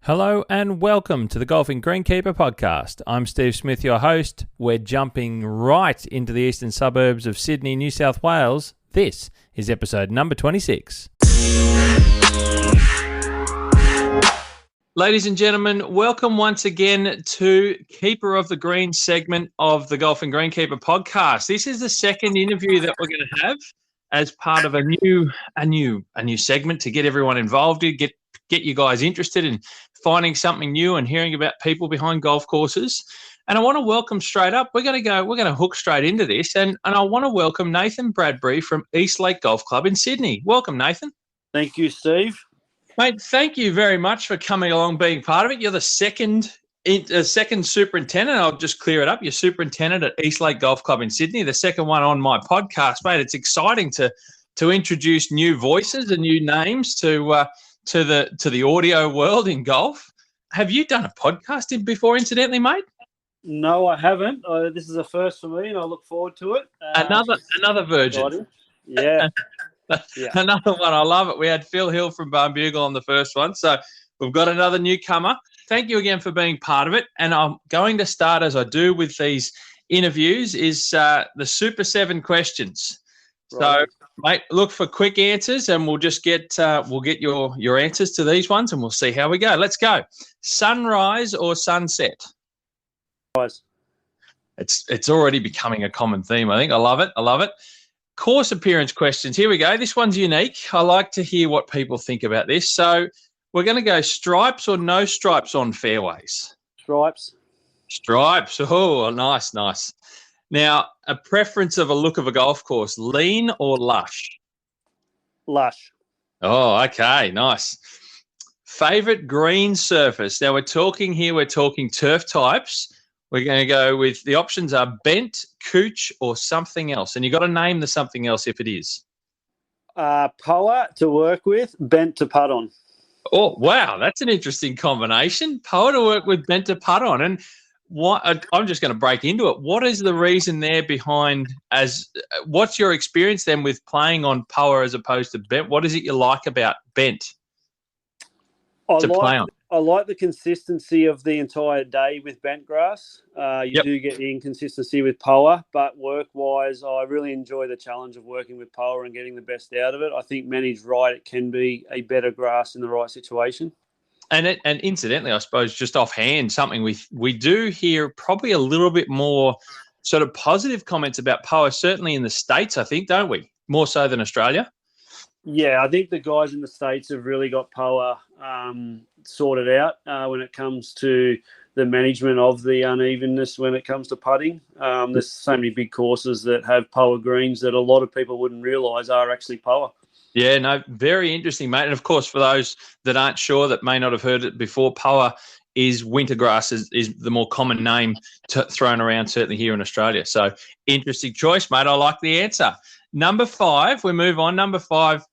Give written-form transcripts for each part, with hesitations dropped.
Hello and welcome to the Golfing Greenkeeper podcast. I'm Steve Smith, your host. We're jumping right into the eastern suburbs of Sydney, New South Wales. This is episode number 26. Ladies and gentlemen, welcome once again to Keeper of the Green segment of the Golfing Greenkeeper podcast. This is the second interview that we're going to have as part of a new segment to get everyone involved, get you guys interested in finding something new and hearing about people behind golf courses. And I want to welcome straight up, we're going to hook straight into this. And I want to welcome Nathan Bradbury from Eastlake Golf Club in Sydney. Welcome, Nathan. Thank you, Steve. Mate, thank you very much for coming along, being part of it. You're the second superintendent. I'll just clear it up. You're superintendent at Eastlake Golf Club in Sydney, the second one on my podcast, mate. It's exciting to introduce new voices and new names to the audio world in golf. Have you done a podcast before, incidentally, mate? No, I haven't. This is a first for me, and I look forward to it. Another virgin. Yeah. Yeah. Another one. I love it. We had Phil Hill from Barnbugle on the first one, so we've got another newcomer. Thank you again for being part of it. And I'm going to start, as I do with these interviews, is the Super 7 questions. Right. So, mate, look for quick answers, and we'll just get your answers to these ones, and we'll see how we go. Let's go. Sunrise or sunset? Sunrise. It's already becoming a common theme, I think. I love it. Course appearance questions. Here we go. This one's unique. I like to hear what people think about this. So we're going to go stripes or no stripes on fairways? Stripes. Stripes. Oh, nice. Now, a preference of a look of a golf course, lean or lush? Lush. Oh, okay, nice. Favorite green surface? Now, we're talking turf types. We're going to go with, the options are bent, cooch, or something else. And you've got to name the something else if it is. Poa to work with, bent to putt on. Oh, wow, that's an interesting combination. Poa to work with, bent to putt on. And I'm just going to break into it. What is the reason there behind, what's your experience then with playing on Poa as opposed to bent? What is it you like about bent play on? I like the consistency of the entire day with bent grass. You do get the inconsistency with Poa, but work-wise, I really enjoy the challenge of working with Poa and getting the best out of it. I think managed right, it can be a better grass in the right situation. And incidentally, I suppose just offhand, something we do hear probably a little bit more sort of positive comments about Poa, certainly in the States, I think, don't we? More so than Australia. Yeah, I think the guys in the States have really got Poa sorted out when it comes to the management of the unevenness when it comes to putting. There's so many big courses that have Poa greens that a lot of people wouldn't realise are actually Poa. Yeah, no, very interesting, mate. And, of course, for those that aren't sure, that may not have heard it before, Poa is winter grass, is the more common name thrown around, certainly here in Australia. So, interesting choice, mate. I like the answer. Number 5, we move on. Number 5,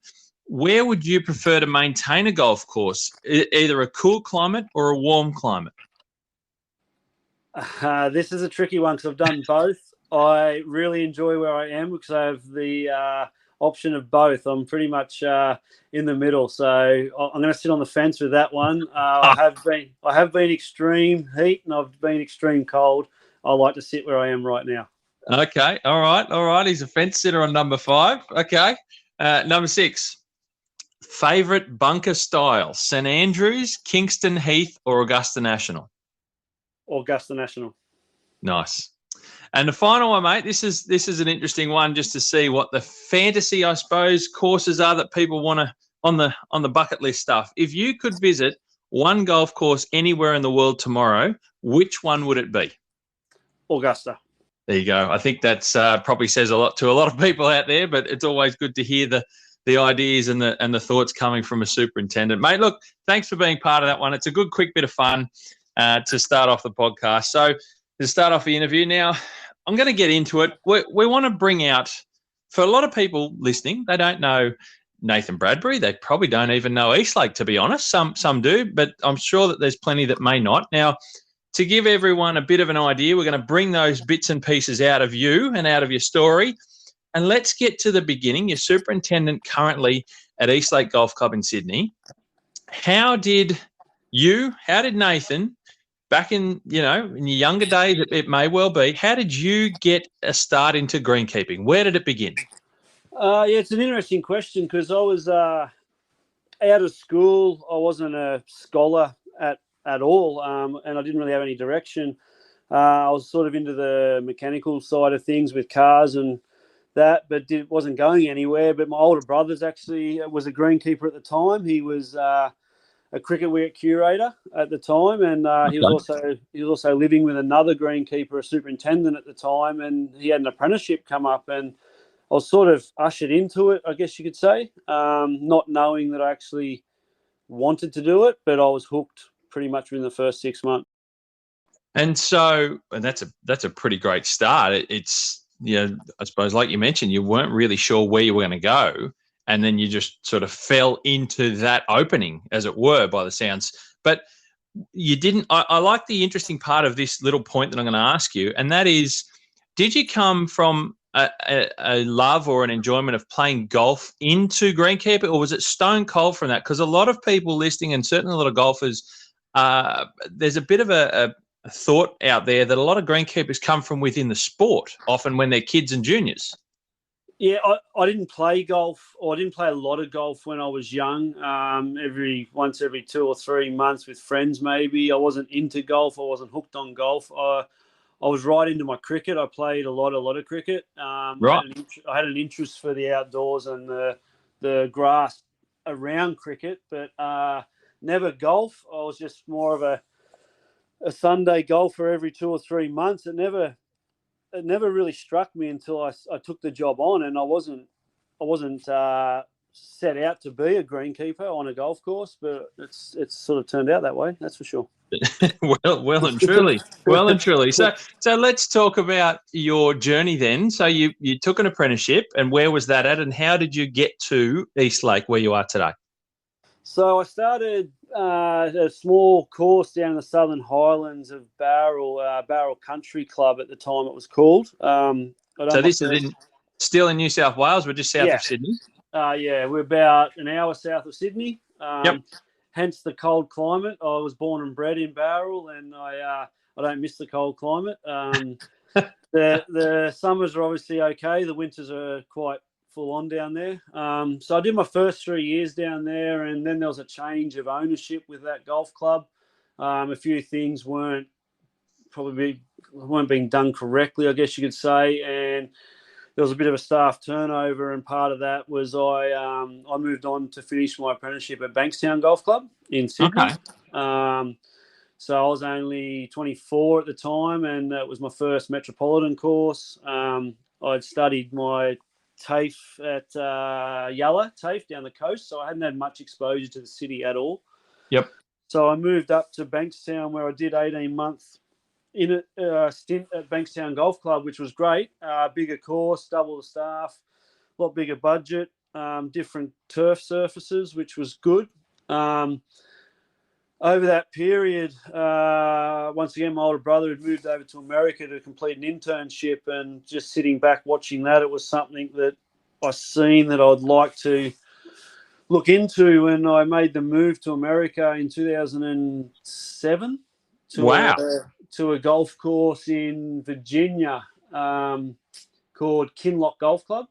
where would you prefer to maintain a golf course? Either a cool climate or a warm climate? This is a tricky one because I've done both. I really enjoy where I am because I have the option of both. I'm pretty much in the middle, so I'm going to sit on the fence with that one. I have been extreme heat and I've been extreme cold. I like to sit where I am right now. Okay, all right. He's a fence sitter on number 5. Okay, number 6. Favorite bunker style: St Andrews, Kingston Heath, or Augusta National? Augusta National. Nice. And the final one, mate, this is an interesting one just to see what the fantasy, I suppose, courses are that people want to on the bucket list stuff. If you could visit one golf course anywhere in the world tomorrow, which one would it be? Augusta. There you go. I think that's probably says a lot to a lot of people out there, but it's always good to hear the ideas and the thoughts coming from a superintendent. Mate, look, thanks for being part of that one. It's a good, quick bit of fun to start off the podcast. So to start off the interview now, I'm going to get into it. We want to bring out, for a lot of people listening, they don't know Nathan Bradbury. They probably don't even know Eastlake, to be honest. Some do, but I'm sure that there's plenty that may not. Now, to give everyone a bit of an idea, we're going to bring those bits and pieces out of you and out of your story. And let's get to the beginning. You're superintendent currently at Eastlake Golf Club in Sydney. How did how did Nathan, back in your younger days, it may well be, how did you get a start into greenkeeping? Where did it begin? Yeah, it's an interesting question because I was out of school. I wasn't a scholar at all, and I didn't really have any direction. I was sort of into the mechanical side of things with cars and that, but wasn't going anywhere. But my older brother's actually was a greenkeeper at the time. He was a cricket wicket curator at the time, and he was also living with another greenkeeper, a superintendent at the time, and he had an apprenticeship come up, and I was sort of ushered into it, I guess you could say, not knowing that I actually wanted to do it, but I was hooked pretty much within the first 6 months. And that's a pretty great start. It's I suppose, like you mentioned, you weren't really sure where you were going to go, and then you just sort of fell into that opening, as it were, by the sounds. But you didn't. I like the interesting part of this little point that I'm going to ask you, and that is, did you come from a love or an enjoyment of playing golf into greenkeeper, or was it stone cold from that? Because a lot of people listening, and certainly a lot of golfers, there's a bit of a thought out there that a lot of greenkeepers come from within the sport, often when they're kids and juniors. Yeah, I didn't play golf, or I didn't play a lot of golf when I was young. Every 2 or 3 months with friends, maybe. I wasn't into golf. I wasn't hooked on golf. I was right into my cricket. I played a lot of cricket. Right. I had an interest for the outdoors and the grass around cricket, but never golf. I was just more of a Sunday golfer every 2 or 3 months. It never really struck me until I took the job on, and I wasn't set out to be a greenkeeper on a golf course, but it's sort of turned out that way. That's for sure. well and truly. So let's talk about your journey then. So you took an apprenticeship, and where was that at, and how did you get to Eastlake where you are today? So I started a small course down in the Southern Highlands of Barrel Country Club at the time it was called. So this is still in New South Wales. We're just south of Sydney. Yeah, we're about an hour south of Sydney. Yep. Hence the cold climate. I was born and bred in Barrel, and I don't miss the cold climate. The summers are obviously okay. The winters are quite full on down there. So I did my first 3 years down there, and then there was a change of ownership with that golf club. A few things weren't being done correctly, I guess you could say, and there was a bit of a staff turnover, and part of that was I moved on to finish my apprenticeship at Bankstown Golf Club in Sydney. Okay. So I was only 24 at the time, and it was my first metropolitan course. I'd studied my TAFE at Yalla TAFE down the coast, so I hadn't had much exposure to the city at all. Yep. So I moved up to Bankstown, where I did 18 months in a stint at Bankstown Golf Club, which was great. Bigger course, double the staff, a lot bigger budget, different turf surfaces, which was good. Over that period, once again, my older brother had moved over to America to complete an internship, and just sitting back watching that, it was something that I seen that I'd like to look into, and I made the move to America in 2007 to a golf course in Virginia called Kinloch Golf Club.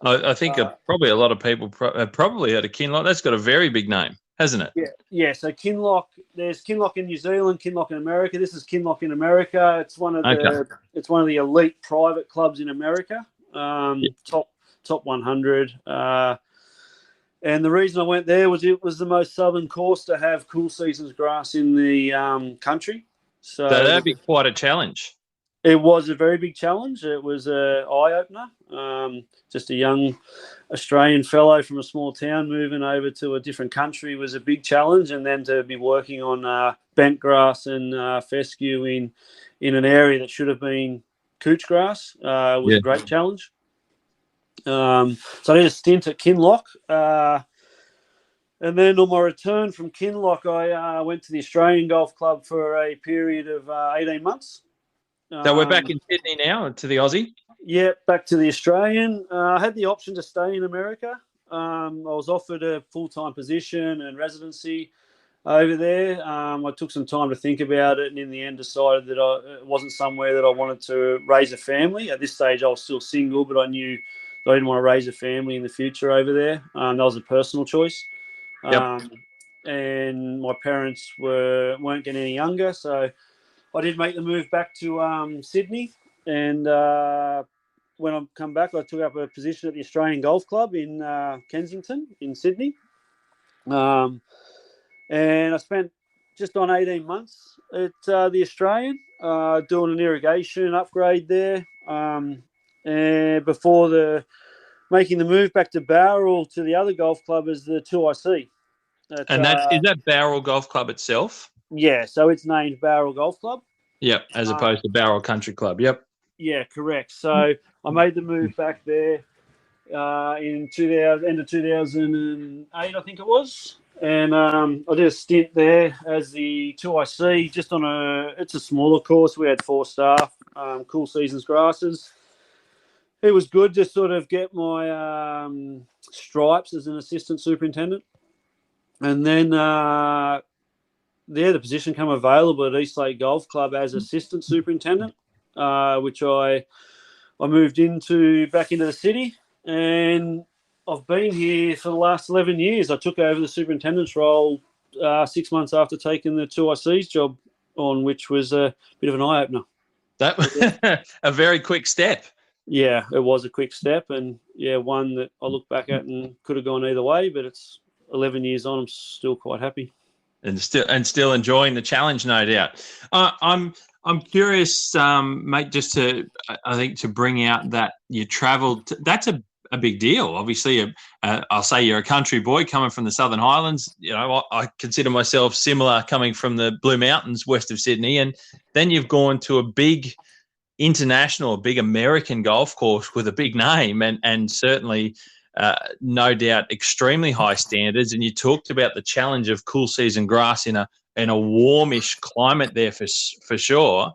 I think probably a lot of people have probably heard of Kinloch. That's got a very big name, hasn't it? Yeah. So Kinloch, there's Kinloch in New Zealand, Kinloch in America. This is Kinloch in America. It's one of the elite private clubs in America. Top 100. And the reason I went there was it was the most southern course to have cool seasons grass in the country. So that'd be quite a challenge. It was a very big challenge. It was an eye-opener. Just a young Australian fellow from a small town moving over to a different country was a big challenge. And then to be working on bent grass and fescue in an area that should have been couch grass was a great challenge. So I did a stint at Kinloch. And then on my return from Kinloch, I went to the Australian Golf Club for a period of 18 months. So we're back in Sydney now, to the Aussie? Yeah, back to the Australian. I had the option to stay in America. I was offered a full-time position and residency. over there. I took some time to think about it, and in the end decided that it wasn't somewhere that I wanted to raise a family. At this stage, I was still single, but I knew that I didn't want to raise a family in the future over there. That was a personal choice. Yep. And my parents weren't getting any younger, so I did make the move back to Sydney. And when I come back, I took up a position at the Australian Golf Club in Kensington in Sydney. And I spent just on 18 months at the Australian, doing an irrigation upgrade there. And before making the move back to Bowral to the other golf club as the 2IC. And is that Bowral Golf Club itself? Yeah, so it's named Bowral Golf Club. Yep, as opposed to Bowral Country Club. Yep. Yeah, correct. So I made the move back there in end of 2008, I think it was. And I did a stint there as the 2IC, just it's a smaller course. We had 4 staff, cool seasons grasses. It was good to sort of get my stripes as an assistant superintendent. And then, the position came available at Eastlake Golf Club as assistant superintendent, which I moved back into the city. And I've been here for the last 11 years. I took over the superintendent's role 6 months after taking the 2IC's job on, which was a bit of an eye-opener. That a very quick step. Yeah, it was a quick step, and one that I look back at and could have gone either way, but it's 11 years on. I'm still quite happy. And still enjoying the challenge, no doubt. I'm curious, mate, just to bring out that you travelled. That's a big deal. Obviously, I'll say you're a country boy coming from the Southern Highlands. You know, I consider myself similar, coming from the Blue Mountains west of Sydney, and then you've gone to a big international, a big American golf course with a big name, and certainly, no doubt, extremely high standards. And you talked about the challenge of cool season grass in a warmish climate there for sure.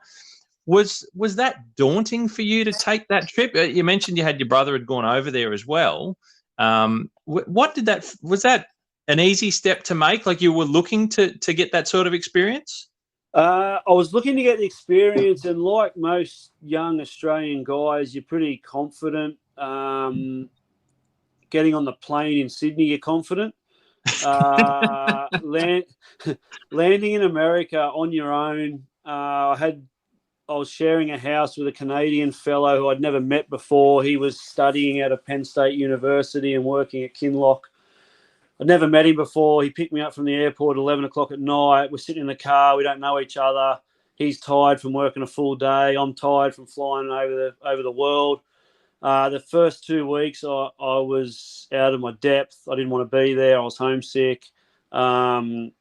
Was that daunting for you to take that trip? You mentioned you had your brother had gone over there as well. Was that an easy step to make? Like, you were looking to get that sort of experience? I was looking to get the experience, and like most young Australian guys, you're pretty confident. Getting on the plane in Sydney, you're confident. Landing in America on your own, I was sharing a house with a Canadian fellow who I'd never met before. He was studying at a Penn State University and working at Kinloch. I'd never met him before. He picked me up from the airport at 11 o'clock at night. We're sitting in the car. We don't know each other. He's tired from working a full day. I'm tired from flying over the world. The first 2 weeks, I was out of my depth. I didn't want to be there. I was homesick. I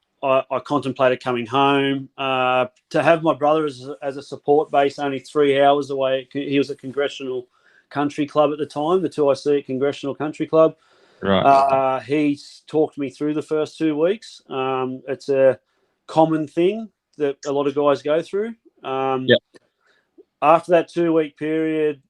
contemplated coming home. To have my brother as a support base only 3 hours away. He was at Congressional Country Club at the time, the 2IC at Congressional Country Club. Right. He talked me through the first 2 weeks. It's a common thing that a lot of guys go through. Yep. After that 2-week period,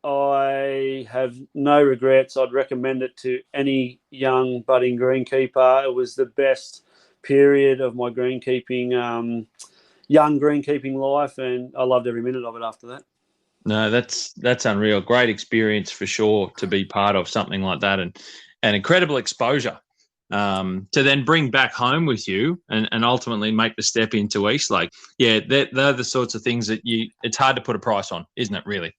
I have no regrets. I'd recommend it to any young budding greenkeeper. It was the best period of my young greenkeeping life, and I loved every minute of it after that. No, that's unreal. Great experience for sure to be part of something like that, and incredible exposure to then bring back home with you and ultimately make the step into Eastlake. Yeah, they're the sorts of things that it's hard to put a price on, isn't it, really?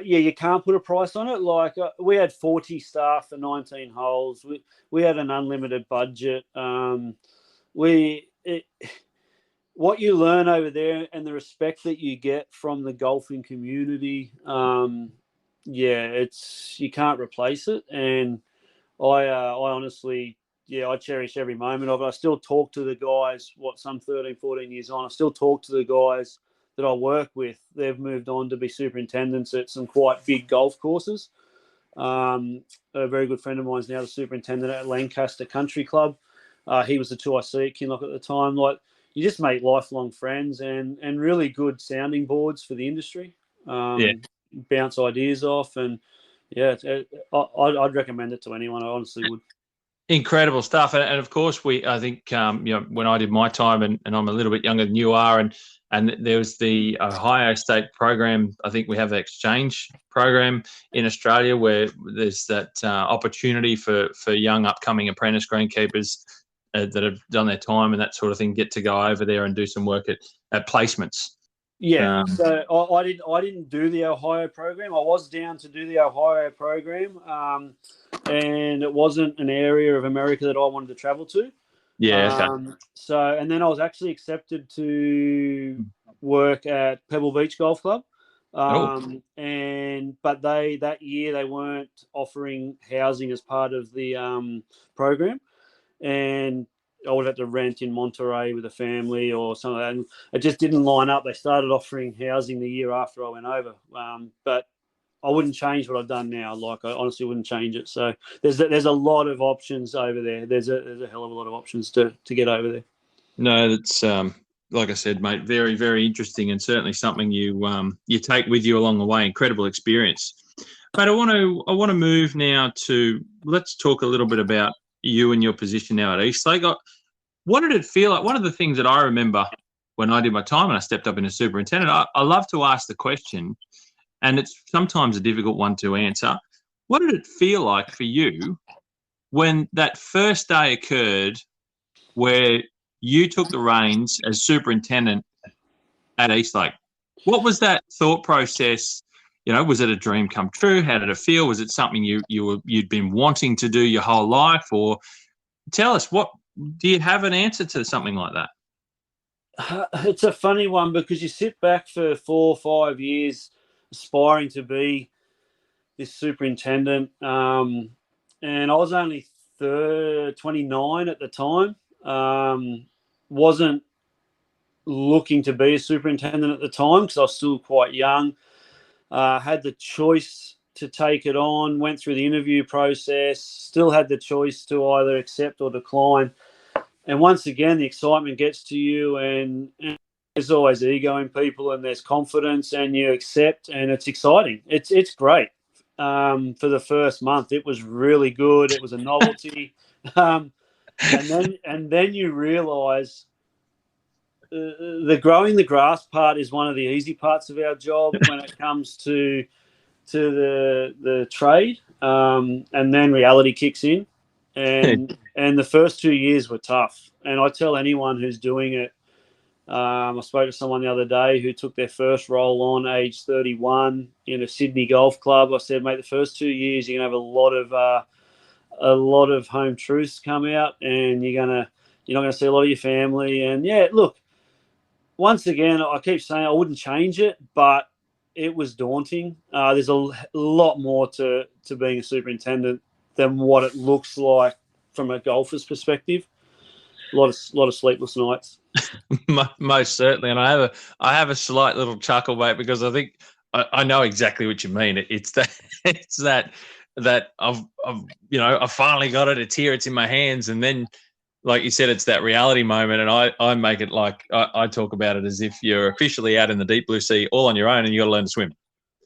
You can't put a price on it. Like, we had 40 staff for 19 holes. We had an unlimited budget. What you learn over there and the respect that you get from the golfing community, you can't replace it. And I honestly, I cherish every moment of it. I still talk to the guys, some 13, 14 years on. I still talk to the guys that I work with. They've moved on to be superintendents at some quite big golf courses. A very good friend of mine is now the superintendent at Lancaster Country Club. He was the 2IC at Kinloch at the time. Like, you just make lifelong friends and really good sounding boards for the industry. Bounce ideas off, and I'd recommend it to anyone. I honestly would. Incredible stuff, and of course, I think, when I did my time, and I'm a little bit younger than you are, and there was the Ohio State program. I think we have the exchange program in Australia where there's that opportunity for young upcoming apprentice greenkeepers that have done their time and that sort of thing get to go over there and do some work at placements. Yeah, so I didn't do the Ohio program. I was down to do the Ohio program, and it wasn't an area of America that I wanted to travel to. Yeah, okay. So, and then I was actually accepted to work at Pebble Beach Golf Club. But that year they weren't offering housing as part of the program, and I would have to rent in Monterey with a family or something like that. And it just didn't line up. They started offering housing the year after I went over, but I wouldn't change what I've done now. Like, I honestly wouldn't change it. So there's a lot of options over there. There's a hell of a lot of options to get over there. No, that's like I said, mate, very, very interesting, and certainly something you take with you along the way. Incredible experience. But I want to move now to, let's talk a little bit about you and your position now at Eastlake. What did it feel like? One of the things that I remember when I did my time and I stepped up into superintendent, I love to ask the question, and it's sometimes a difficult one to answer. What did it feel like for you when that first day occurred where you took the reins as superintendent at Eastlake? What was that thought process? Was it a dream come true? How did it feel? Was it something you'd been wanting to do your whole life? Or tell us, do you have an answer to something like that? It's a funny one because you sit back for 4 or 5 years aspiring to be this superintendent, and I was only 29 at the time. Wasn't looking to be a superintendent at the time because I was still quite young. Had the choice to take it on, went through the interview process, still had the choice to either accept or decline. And once again, the excitement gets to you, and there's always ego in people, and there's confidence, and you accept, and it's exciting. It's great. For the first month, it was really good. It was a novelty, and then you realise the growing the grass part is one of the easy parts of our job when it comes to the trade, and then reality kicks in, and the first 2 years were tough. And I tell anyone who's doing it, I spoke to someone the other day who took their first role on age 31 in a Sydney golf club. I said, mate, the first 2 years you're gonna have a lot of home truths come out, and you're not gonna see a lot of your family. And yeah, look, once again, I keep saying I wouldn't change it, but it was daunting. There's a lot more to being a superintendent than what it looks like from a golfer's perspective. A lot of sleepless nights. Most certainly, and I have a slight little chuckle, mate, because I think I know exactly what you mean. It's that I've finally got it. It's here. It's in my hands, and then, like you said, it's that reality moment, and I make it like I talk about it as if you're officially out in the deep blue sea all on your own, and you got to learn to swim.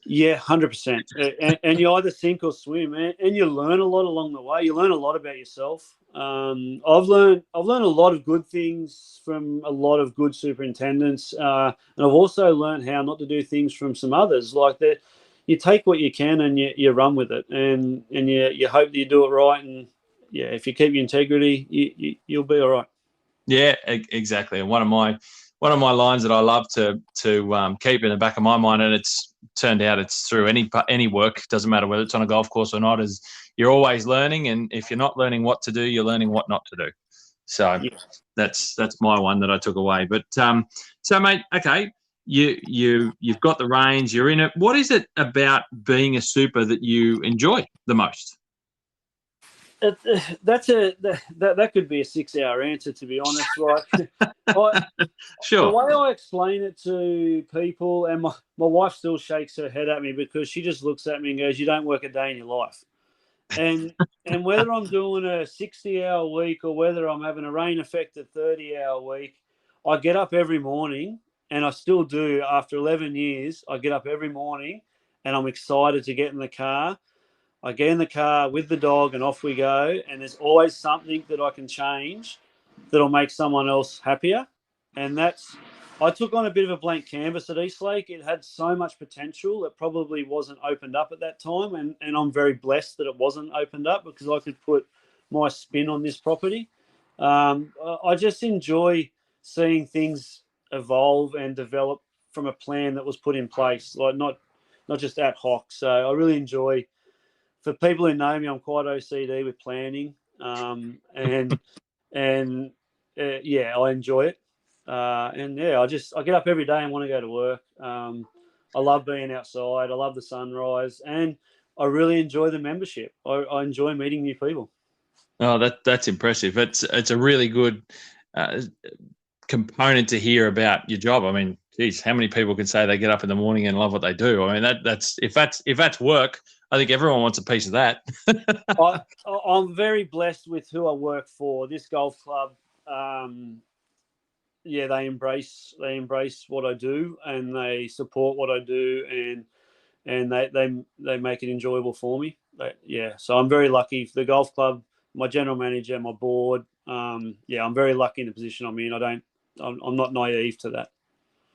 Yeah, 100%. And you either sink or swim, and you learn a lot along the way. You learn a lot about yourself. I've learned a lot of good things from a lot of good superintendents, and I've also learned how not to do things from some others. Like that, you take what you can and you run with it, and you hope that you do it right. And yeah, if you keep your integrity, you'll be all right. Yeah, exactly. And one of my lines that I love to keep in the back of my mind, and it's turned out it's through any work, doesn't matter whether it's on a golf course or not, is you're always learning, and if you're not learning what to do, you're learning what not to do. So yeah, that's my one that I took away. But so mate, okay, you've got the range, you're in it. What is it about being a super that you enjoy the most? That could be a 6-hour answer, to be honest. Like, sure. The way I explain it to people, and my wife still shakes her head at me because she just looks at me and goes, "You don't work a day in your life." And whether I'm doing a 60-hour week or whether I'm having a rain-affected 30-hour week, I get up every morning, and I still do after 11 years. I get up every morning, and I'm excited to get in the car. I get in the car with the dog and off we go. And there's always something that I can change that'll make someone else happier. And I took on a bit of a blank canvas at Eastlake. It had so much potential that probably wasn't opened up at that time. And I'm very blessed that it wasn't opened up because I could put my spin on this property. I just enjoy seeing things evolve and develop from a plan that was put in place, like not just ad hoc. So I really enjoy, for people who know me, I'm quite OCD with planning, and yeah, I enjoy it. And yeah, I get up every day and want to go to work. I love being outside. I love the sunrise, and I really enjoy the membership. I enjoy meeting new people. Oh, that's impressive. It's a really good component to hear about your job. I mean, geez, how many people can say they get up in the morning and love what they do? I mean, that's if that's work, I think everyone wants a piece of that. I'm very blessed with who I work for. This golf club, yeah, they embrace what I do, and they support what I do, and they make it enjoyable for me. Yeah, so I'm very lucky. The golf club, my general manager, my board. Yeah, I'm very lucky in the position I'm in. I'm not naive to that.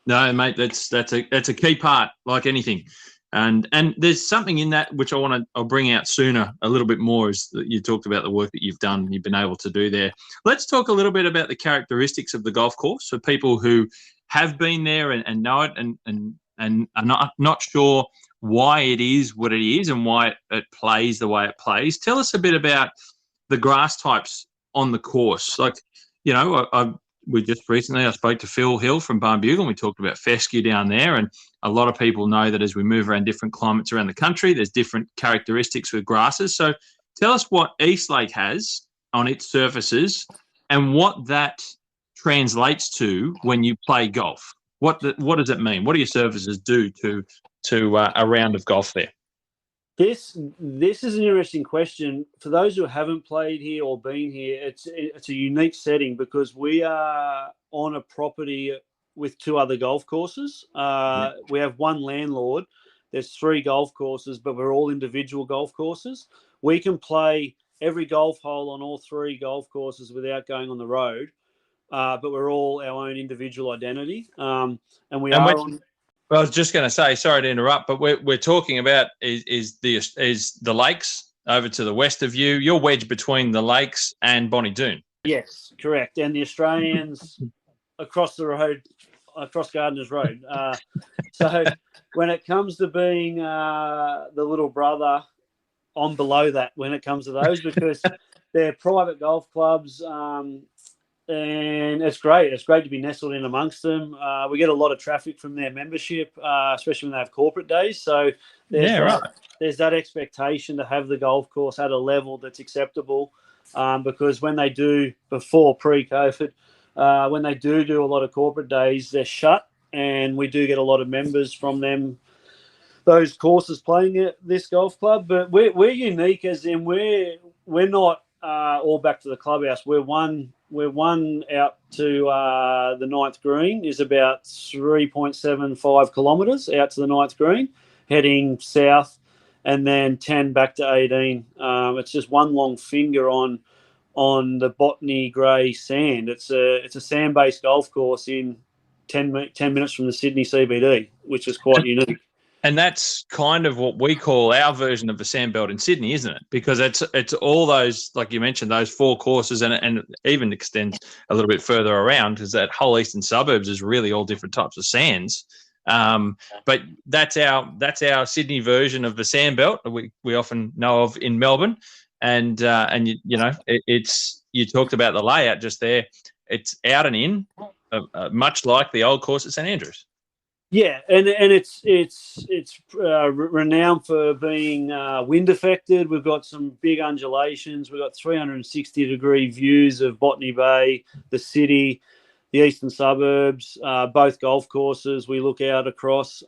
No, mate, that's a key part, like anything. And there's something in that which I'll bring out sooner a little bit more, is that you talked about the work that you've done and you've been able to do there. Let's talk a little bit about the characteristics of the golf course for people who have been there and know it and are not sure why it is what it is and why it plays the way it plays. Tell us a bit about the grass types on the course. Like, you know, we just recently, I spoke to Phil Hill from Barn Bugle, and we talked about fescue down there. And a lot of people know that as we move around different climates around the country, there's different characteristics with grasses. So tell us what Eastlake has on its surfaces and what that translates to when you play golf. What does it mean? What do your surfaces do to a round of golf there? This is an interesting question. For those who haven't played here or been here, it's a unique setting because we are on a property with two other golf courses. We have one landlord. There's 3 golf courses, but we're all individual golf courses. We can play every golf hole on all 3 golf courses without going on the road, but we're all our own individual identity. And we are on. Well, I was just going to say, sorry to interrupt, but we're talking about is the lakes over to the west of you. You're wedged between the lakes and Bonnie Doon. Yes, correct. And the Australians across the road, across Gardeners Road. So when it comes to being the little brother, I'm below that when it comes to those because they're private golf clubs. And it's great. It's great to be nestled in amongst them. We get a lot of traffic from their membership, especially when they have corporate days. So there's that expectation to have the golf course at a level that's acceptable because when they do, before pre-COVID, when they do a lot of corporate days, they're shut, and we do get a lot of members from them, those courses playing at this golf club. But we're unique as in we're not all back to the clubhouse. We're one out to the 9th green is about 3.75 kilometres out to the 9th green, heading south, and then 10 back to 18. It's just one long finger on the Botany grey sand. It's a sand-based golf course in 10 minutes from the Sydney CBD, which is quite unique. And that's kind of what we call our version of the sandbelt in Sydney, isn't it? Because it's all those, like you mentioned, those 4 courses, and it even extends a little bit further around because that whole eastern suburbs is really all different types of sands. But that's our Sydney version of the sandbelt that we often know of in Melbourne. And you know, you talked about the layout just there. It's out and in, much like the old course at St Andrews. Yeah, and it's renowned for being wind affected. We've got some big undulations. We've got 360-degree views of Botany Bay, the city, the eastern suburbs, both golf courses we look out across.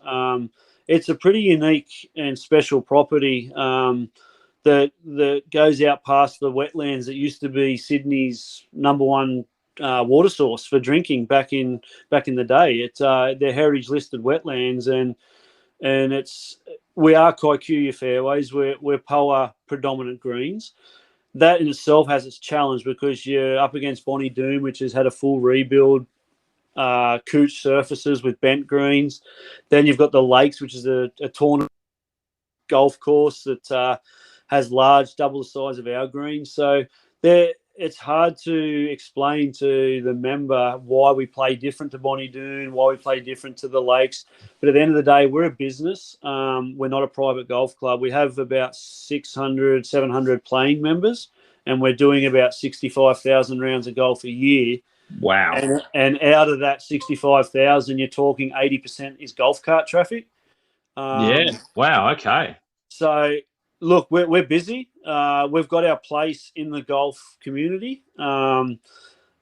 It's a pretty unique and special property that goes out past the wetlands that used to be Sydney's #1 water source for drinking back in the day. It's they're heritage listed wetlands, and we are Kikuyu fairways. We're Poa predominant greens. That in itself has its challenge because you're up against Bonnie Doon, which has had a full rebuild, couch surfaces with bent greens. Then you've got the Lakes, which is a tournament golf course that has large, double the size of our greens. So it's hard to explain to the member why we play different to Bonnie Doon, why we play different to the Lakes. But at the end of the day, we're a business. We're not a private golf club. We have about 600, 700 playing members, and we're doing about 65,000 rounds of golf a year. Wow. And out of that 65,000, you're talking 80% is golf cart traffic. Yeah. Wow. Okay. So, look, we're busy. We've got our place in the golf community. And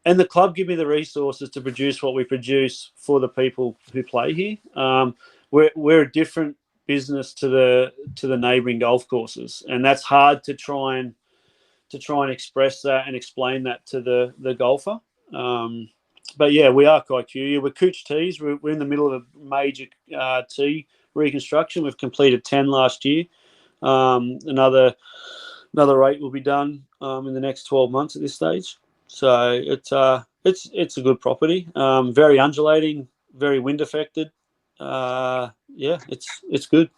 the club give me the resources to produce what we produce for the people who play here. We're a different business to the neighbouring golf courses, and that's hard to try and express that and explain that to the golfer. But yeah, we are Kikuyu. We're Cooch Tees. We're in the middle of a major tee reconstruction. We've completed 10 last year. Another 8 will be done in the next 12 months at this stage. So it's a good property. Very undulating, very wind affected. Yeah, it's good.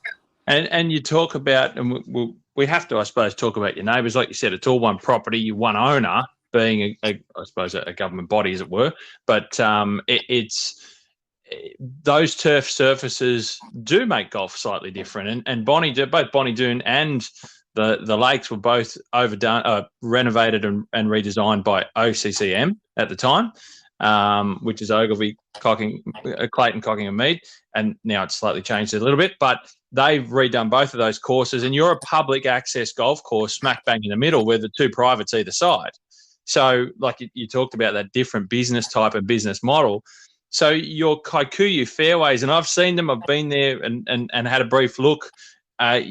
And you talk about, and we have to, I suppose, talk about your neighbours. Like you said, it's all one property, one owner, being I suppose a government body, as it were. But it's those turf surfaces do make golf slightly different. And both Bonnie Doon and the Lakes were both renovated and redesigned by OCCM at the time, which is Ogilvy, Clayton, Cocking and Mead, and now it's slightly changed a little bit. But they've redone both of those courses, and you're a public access golf course smack bang in the middle with the two privates either side. So, like you talked about, that different business type and business model. So your Kikuyu fairways, and I've seen them, I've been there and had a brief look. I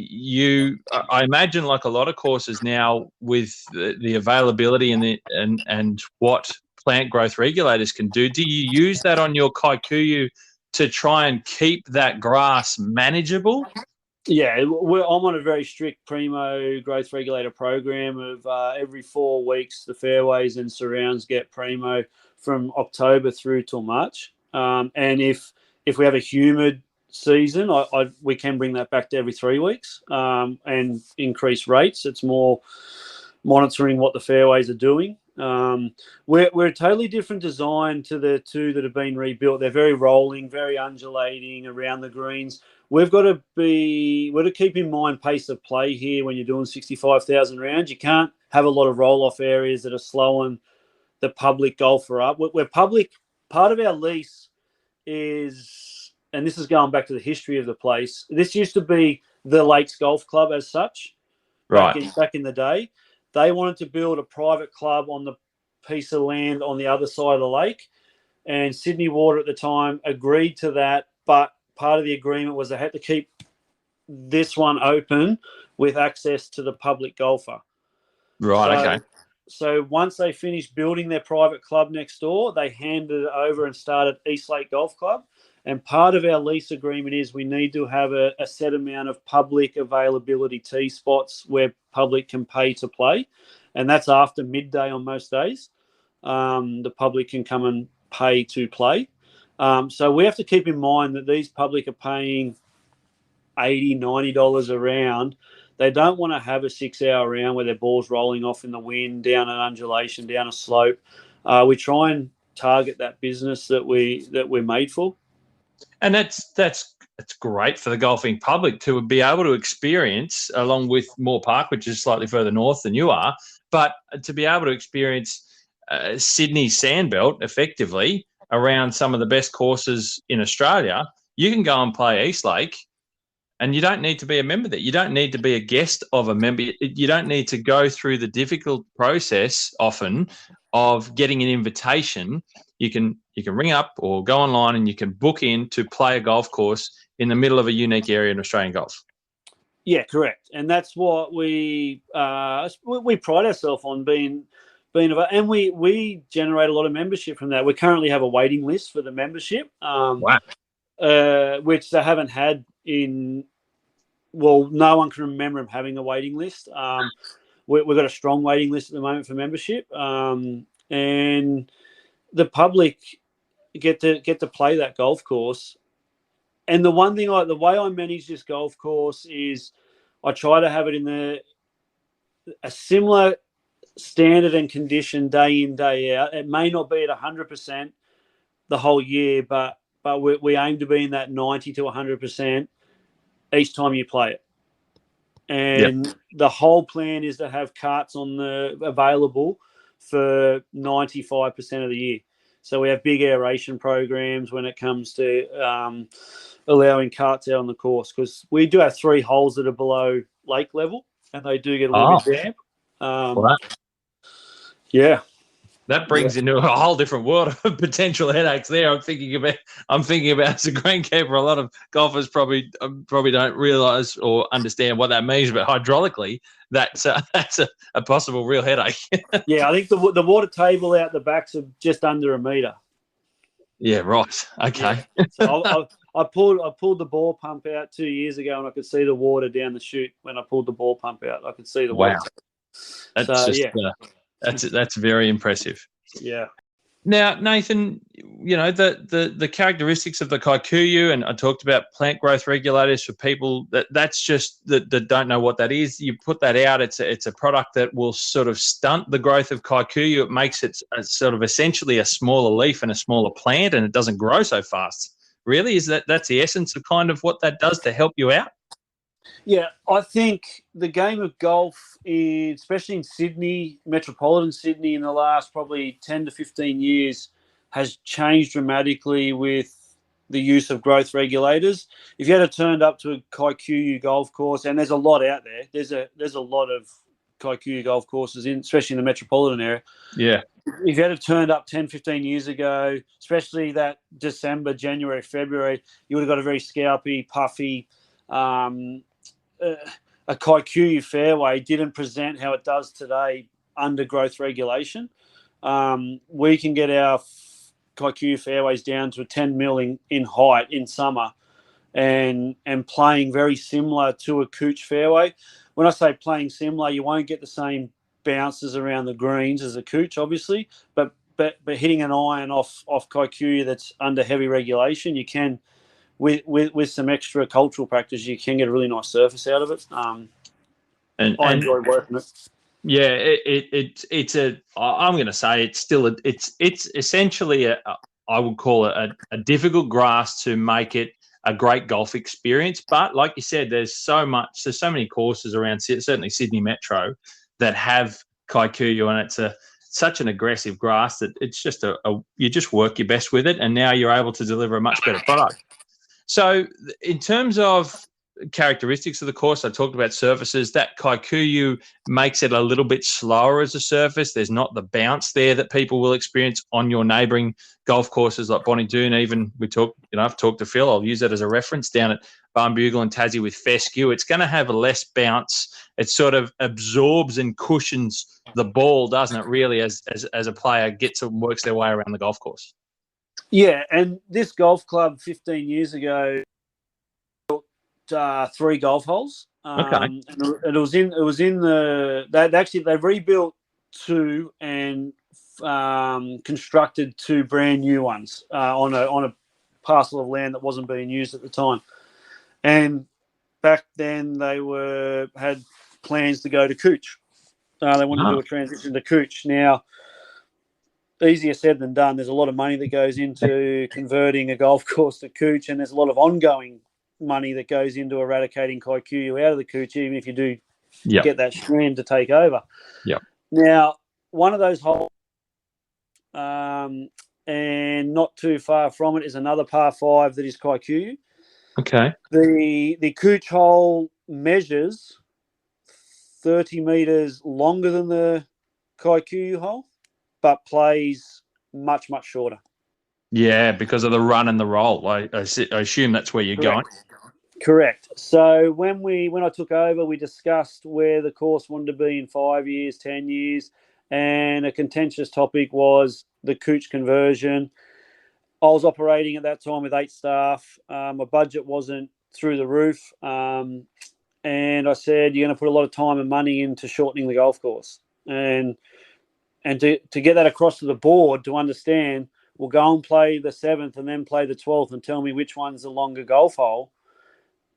imagine, like a lot of courses now, with the availability and what plant growth regulators can do, do you use that on your Kikuyu to try and keep that grass manageable? Yeah, I'm on a very strict Primo growth regulator program of every 4 weeks, the fairways and surrounds get Primo from October through till March. And if we have a humid season, we can bring that back to every 3 weeks and increase rates. It's more monitoring what the fairways are doing. We're a totally different design to the two that have been rebuilt. They're very rolling, very undulating around the greens. We've got to keep in mind pace of play here when you're doing 65,000 rounds. You can't have a lot of roll-off areas that are slowing the public golfer up. We're public. Part of our lease is, and this is going back to the history of the place, this used to be the Lakes Golf Club as such, right? Back in the day. They wanted to build a private club on the piece of land on the other side of the lake, and Sydney Water at the time agreed to that, but part of the agreement was they had to keep this one open with access to the public golfer. Right, okay. So once they finished building their private club next door, they handed it over and started Eastlake Golf Club. And part of our lease agreement is we need to have a set amount of public availability tee spots where public can pay to play. And that's after midday on most days. The public can come and pay to play. So we have to keep in mind that these public are paying $80, $90 a round. They don't want to have a 6-hour round where their ball's rolling off in the wind, down an undulation, down a slope. We try and target that business that we're made for. And that's great for the golfing public to be able to experience, along with Moore Park, which is slightly further north than you are, but to be able to experience Sydney Sandbelt effectively around some of the best courses in Australia. You can go and play Eastlake, and you don't need to be a member there. You don't need to be a guest of a member. You don't need to go through the difficult process often of getting an invitation. You can ring up or go online and you can book in to play a golf course in the middle of a unique area in Australian golf. Yeah, correct. And that's what we pride ourselves on being, and we generate a lot of membership from that. We currently have a waiting list for the membership, Wow. Which they haven't had in well, no one can remember them having a waiting list. We've got a strong waiting list at the moment for membership, and the public get to play that golf course. And the one thing, the way I manage this golf course is I try to have it in a similar standard and condition day in, day out. It may not be at 100% the whole year, but we aim to be in that 90 to 100% each time you play it. And the whole plan is to have carts available for 95% of the year. So we have big aeration programs when it comes to allowing carts out on the course, because we do have 3 holes that are below lake level, and they do get a little bit damp. Yeah. That brings into a whole different world of potential headaches there. I'm thinking about as a greenkeeper, a lot of golfers probably don't realise or understand what that means, but hydraulically, that's a possible real headache. Yeah, I think the water table out the backs are just under 1 metre. Yeah, right. Okay. Yeah. So I pulled the ball pump out 2 years ago, and I could see the water down the chute when I pulled the ball pump out. I could see the water. That's very impressive. Yeah. Now, Nathan, the characteristics of the kikuyu, and I talked about plant growth regulators for people that's just that don't know what that is. You put that out. It's a product that will sort of stunt the growth of kikuyu. It makes it sort of essentially a smaller leaf and a smaller plant, and it doesn't grow so fast. Really, that's the essence of kind of what that does to help you out? Yeah, I think the game of golf, especially in Sydney, metropolitan Sydney, in the last probably 10 to 15 years, has changed dramatically with the use of growth regulators. If you had turned up to a kikuyu golf course, and there's a lot out there, there's a lot of kikuyu golf courses, especially in the metropolitan area. Yeah. If you had turned up 10, 15 years ago, especially that December, January, February, you would have got a very scalpy, puffy, a kikuyu fairway didn't present how it does today under growth regulation. We can get our kikuyu fairways down to 10 mil in height in summer, and playing very similar to a cooch fairway. When I say playing similar, you won't get the same bounces around the greens as a cooch, obviously, but hitting an iron off kikuyu that's under heavy regulation, you can. With some extra cultural practice, you can get a really nice surface out of it. I enjoy working it. Yeah, I'm going to say it's still it's essentially I would call it a difficult grass to make it a great golf experience. But like you said, there's so many courses around, certainly Sydney Metro, that have kikuyu, and it's such an aggressive grass that it's just you just work your best with it, and now you're able to deliver a much better product. So in terms of characteristics of the course, I talked about surfaces. That kikuyu makes it a little bit slower as a surface. There's not the bounce there that people will experience on your neighbouring golf courses like Bonnie-Doon. Even I've talked to Phil. I'll use that as a reference down at Barnbugle and Tassie with fescue. It's going to have a less bounce. It sort of absorbs and cushions the ball, doesn't it? Really, as a player gets and works their way around the golf course. Yeah, and this golf club 15 years ago built 3 golf holes. Okay. And it was in they rebuilt 2 and constructed 2 brand new ones on a parcel of land that wasn't being used at the time. And back then they had plans to go to cooch. They wanted to do a transition to cooch. Now, easier said than done. There's a lot of money that goes into converting a golf course to cooch, and there's a lot of ongoing money that goes into eradicating kikuyu out of the cooch, even if you do get that strand to take over. Yeah. Now, one of those holes, and not too far from it, is another par 5 that is kikuyu. Okay. The cooch hole measures 30 metres longer than the kikuyu hole, but plays much, much shorter. Yeah, because of the run and the roll. I assume that's where you're going. Correct. So when I took over, we discussed where the course wanted to be in 5 years, 10 years, and a contentious topic was the cooch conversion. I was operating at that time with 8 staff. My budget wasn't through the roof. and I said, you're going to put a lot of time and money into shortening the golf course. And to get that across to the board to understand, we'll go and play the 7th and then play the 12th and tell me which one's the longer golf hole.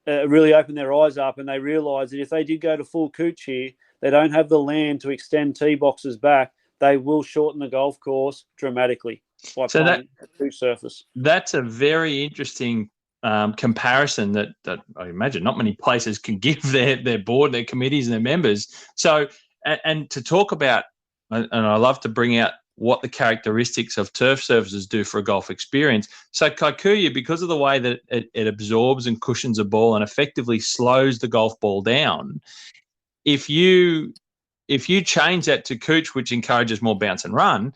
Really opened their eyes up, and they realised that if they did go to full cooch here, they don't have the land to extend tee boxes back. They will shorten the golf course dramatically by playing a cooch surface. That's a very interesting comparison that I imagine not many places can give their board, their committees, and their members. So, and to talk about, and I love to bring out what the characteristics of turf surfaces do for a golf experience. So Kikuyu, because of the way that it absorbs and cushions a ball and effectively slows the golf ball down, if you change that to cooch, which encourages more bounce and run,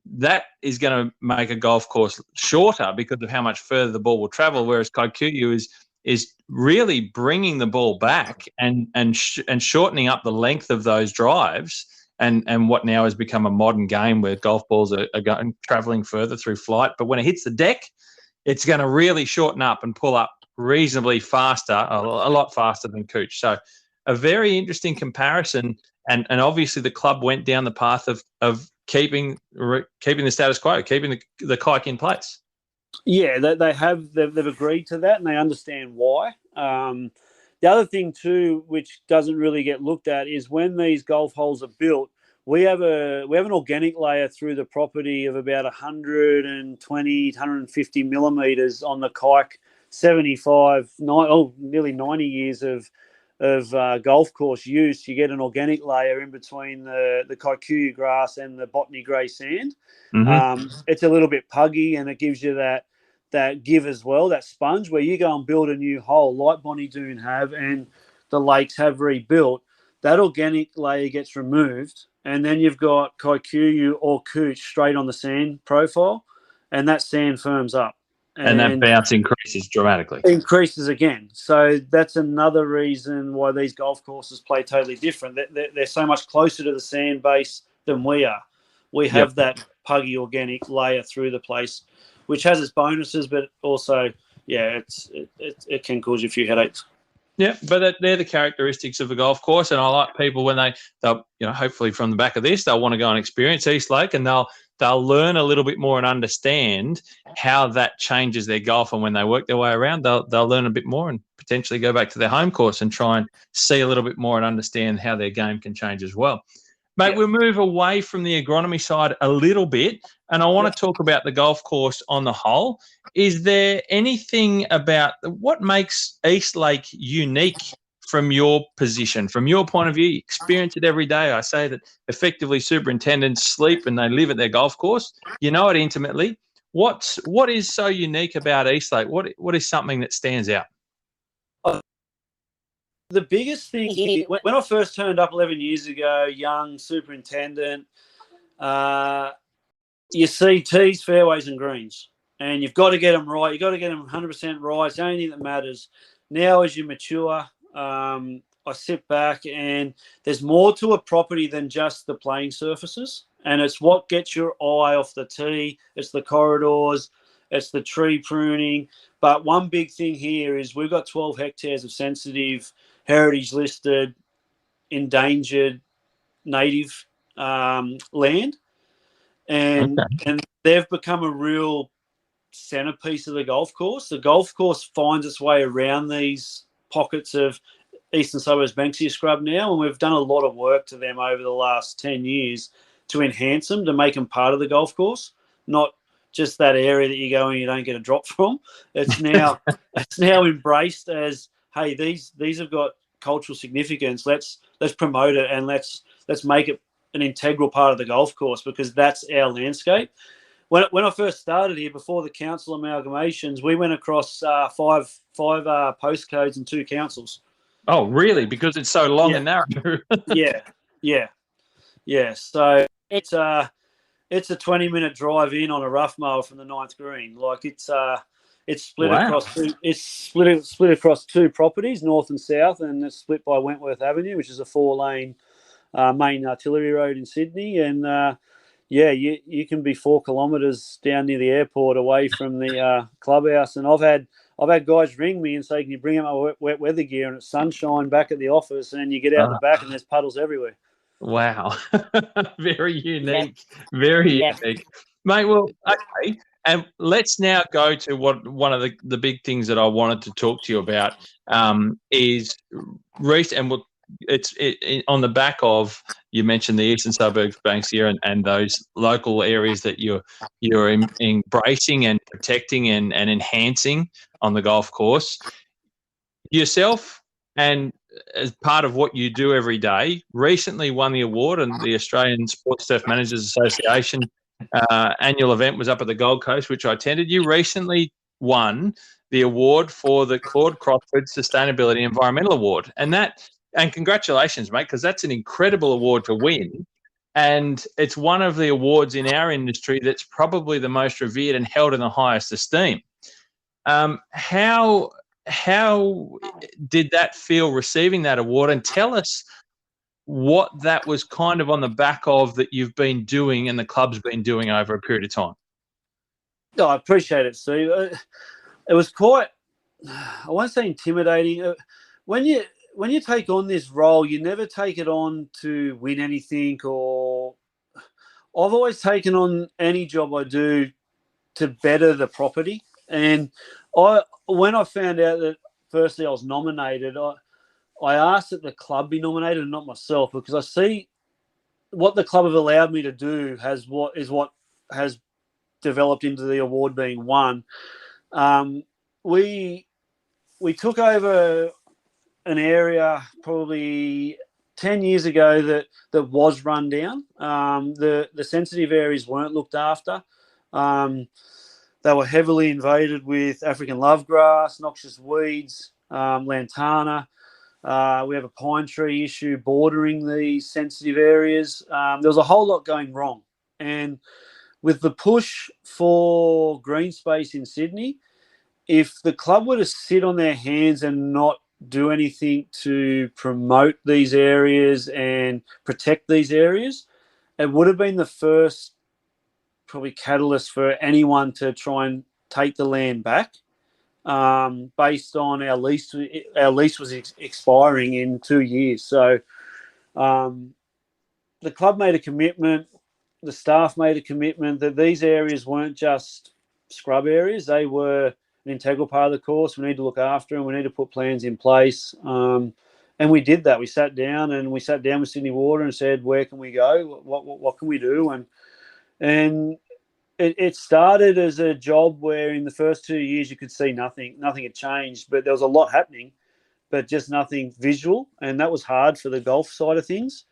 that is going to make a golf course shorter because of how much further the ball will travel, whereas Kikuyu is really bringing the ball back and shortening up the length of those drives. And what now has become a modern game where golf balls are going traveling further through flight. But when it hits the deck, it's going to really shorten up and pull up reasonably faster, a lot faster than cooch. So a very interesting comparison. And obviously the club went down the path of keeping the status quo, keeping the kike in place. Yeah, they've agreed to that, and they understand why. The other thing too, which doesn't really get looked at, is when these golf holes are built, we have an organic layer through the property of about 120, 150 millimeters on the kike. nearly 90 years of golf course use. You get an organic layer in between the Kikuyu grass and the botany grey sand. Mm-hmm. It's a little bit puggy, and it gives you that give as well, that sponge, where you go and build a new hole like Bonnie Doon have and the lakes have rebuilt. That organic layer gets removed, and then you've got Kikuyu or cooch straight on the sand profile, and that sand firms up. And that bounce increases dramatically. Increases again. So that's another reason why these golf courses play totally different. They're so much closer to the sand base than we are. We have that puggy organic layer through the place, which has its bonuses, but also, it can cause you a few headaches. Yeah, but they're the characteristics of a golf course, and I like people when they'll hopefully from the back of this they'll want to go and experience Eastlake, and they'll learn a little bit more and understand how that changes their golf, and when they work their way around, they'll learn a bit more and potentially go back to their home course and try and see a little bit more and understand how their game can change as well. Mate, we'll move away from the agronomy side a little bit, and I want to talk about the golf course on the whole. Is there anything about what makes Eastlake unique from your position, from your point of view? You experience it every day. I say that effectively superintendents sleep and they live at their golf course. You know it intimately. What is so unique about Eastlake? What is something that stands out? The biggest thing here, when I first turned up 11 years ago, young superintendent, you see tees, fairways and greens, and you've got to get them right. You've got to get them 100% right. It's the only thing that matters. Now as you mature, I sit back and there's more to a property than just the playing surfaces, and it's what gets your eye off the tee. It's the corridors, it's the tree pruning. But one big thing here is we've got 12 hectares of sensitive, heritage listed, endangered native land, and they've become a real centerpiece of the golf course. The golf course finds its way around these pockets of Eastern Suburbs Banksia scrub now, and we've done a lot of work to them over the last 10 years to enhance them, to make them part of the golf course, not just that area that you go and you don't get a drop from. It's now embraced as, hey, these have got cultural significance. Let's promote it, and let's make it an integral part of the golf course, because that's our landscape. When I first started here, before the council amalgamations, we went across five postcodes and 2 councils. Oh, really? Because it's so long and narrow. Yeah. So it's a 20-minute drive in on a rough mower from the 9th green. Like it's split across two. It's split across 2 properties, north and south, and it's split by Wentworth Avenue, which is a 4-lane main artillery road in Sydney. And yeah, you can be 4 kilometres down near the airport away from the clubhouse, and I've had guys ring me and say, "Can you bring out my wet weather gear?" And it's sunshine back at the office, and then you get out the back and there's puddles everywhere. Wow. Very unique. Very unique. Mate, well, okay. And let's now go to one of the big things that I wanted to talk to you about is and it's on the back of, you mentioned the eastern suburbs, Banksia, and those local areas that you're embracing and protecting and enhancing on the golf course. Yourself, and as part of what you do every day, recently won the award, and the Australian Sports Turf Managers Association annual event was up at the Gold Coast, which I attended. You recently won the award for the Claude Crossford Sustainability Environmental Award, and congratulations, mate, because that's an incredible award to win, and it's one of the awards in our industry that's probably the most revered and held in the highest esteem. How did that feel receiving that award? And tell us what that was kind of on the back of that you've been doing and the club's been doing over a period of time. Oh, I appreciate it, Steve. It was quite, I won't say intimidating. When you take on this role, you never take it on to win anything, or I've always taken on any job I do to better the property. And when I found out that firstly I was nominated, I asked that the club be nominated and not myself, because I see what the club have allowed me to do is what has developed into the award being won. We took over an area probably 10 years ago that was run down. The sensitive areas weren't looked after. They were heavily invaded with African lovegrass, noxious weeds, lantana. We have a pine tree issue bordering these sensitive areas. There was a whole lot going wrong. And with the push for green space in Sydney, if the club were to sit on their hands and not do anything to promote these areas and protect these areas, it would have been the first probably catalyst for anyone to try and take the land back, based on our lease. Our lease was expiring in 2 years. So the club made a commitment, the staff made a commitment that these areas weren't just scrub areas. They were an integral part of the course. We need to look after them. We need to put plans in place. And we did that. We sat down with Sydney Water and said, where can we go? What can we do? And it started as a job where in the first 2 years you could see nothing had changed, but there was a lot happening, but just nothing visual. And that was hard for the golf side of things.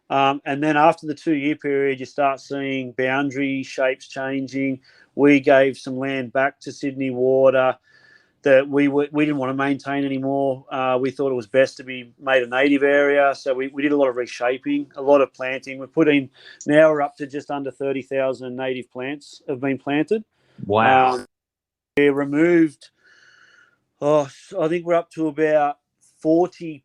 And then after the 2 year period, you start seeing boundary shapes changing. We gave some land back to Sydney Water that we didn't want to maintain anymore. We thought it was best to be made a native area. So we did a lot of reshaping, a lot of planting. Now we're up to just under 30,000 native plants have been planted. Wow. We removed, I think we're up to about 40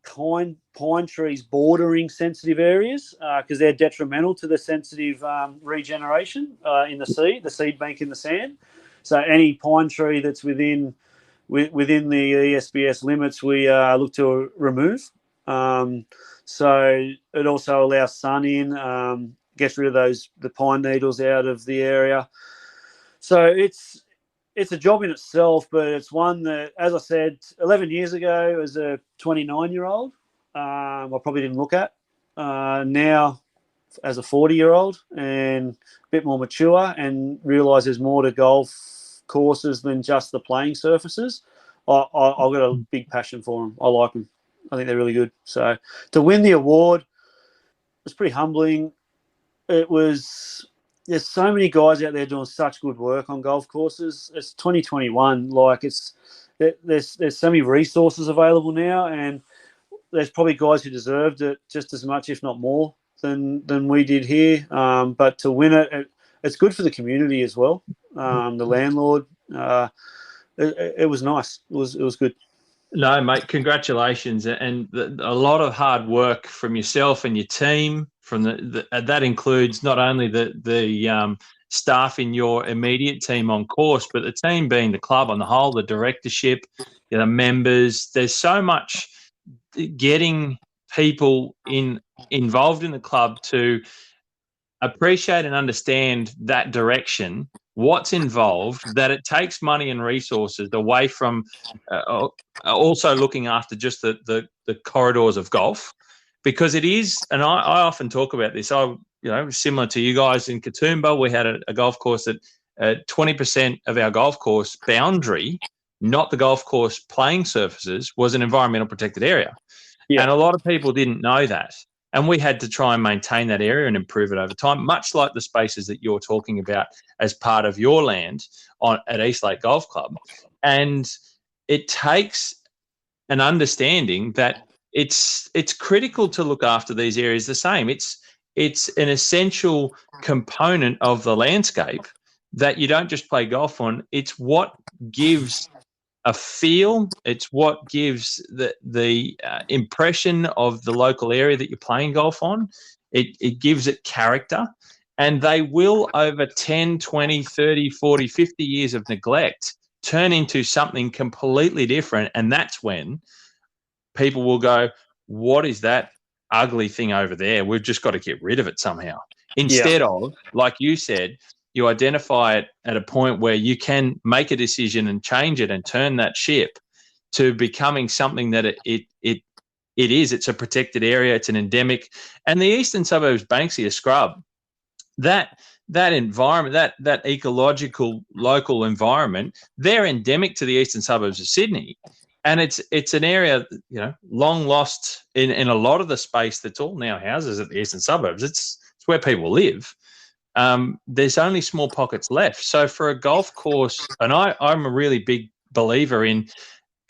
pine trees bordering sensitive areas, because they're detrimental to the sensitive regeneration in the seed bank in the sand. So any pine tree that's within the ESBS limits, we look to remove. So it also allows sun in, gets rid of the pine needles out of the area. So it's a job in itself, but it's one that, as I said, 11 years ago as a 29-year-old, I probably didn't look at. Now, as a 40-year-old and a bit more mature, and realise there's more to golf courses than just the playing surfaces, I've got a big passion for them. I like them. I think they're really good. So to win the award was pretty humbling. There's so many guys out there doing such good work on golf courses. It's 2021. There's so many resources available now, and there's probably guys who deserved it just as much, if not more, than we did here. But to win it, it's good for the community as well. The landlord, it was nice. It was good. No, mate, congratulations. And a lot of hard work from yourself and your team. That includes not only the staff in your immediate team on course, but the team being the club on the whole, the directorship, the members. There's so much getting people involved in the club to appreciate and understand that direction, what's involved, that it takes money and resources away from also looking after just the corridors of golf, because it is, and I often talk about this. Similar to you guys in Katoomba, we had a golf course that 20% of our golf course boundary, not the golf course playing surfaces, was an environmental protected area. Yeah. And a lot of people didn't know that. And we had to try and maintain that area and improve it over time, much like the spaces that you're talking about as part of your land at Eastlake Golf Club. And it takes an understanding that it's critical to look after these areas the same. It's an essential component of the landscape that you don't just play golf on. It's what gives a feel. It's what gives the impression of the local area that you're playing golf on. It gives it character. And they will, over 10, 20, 30, 40, 50 years of neglect, turn into something completely different. And that's when people will go, what is that ugly thing over there? We've just got to get rid of it somehow. Instead of, like you said, you identify it at a point where you can make a decision and change it and turn that ship to becoming something that it is. It's a protected area. It's an endemic. And the eastern suburbs, Banksia scrub, that environment, that ecological local environment, they're endemic to the eastern suburbs of Sydney. And it's an area, long lost in a lot of the space that's all now houses at the eastern suburbs. It's where people live. There's only small pockets left. So for a golf course, and I'm a really big believer in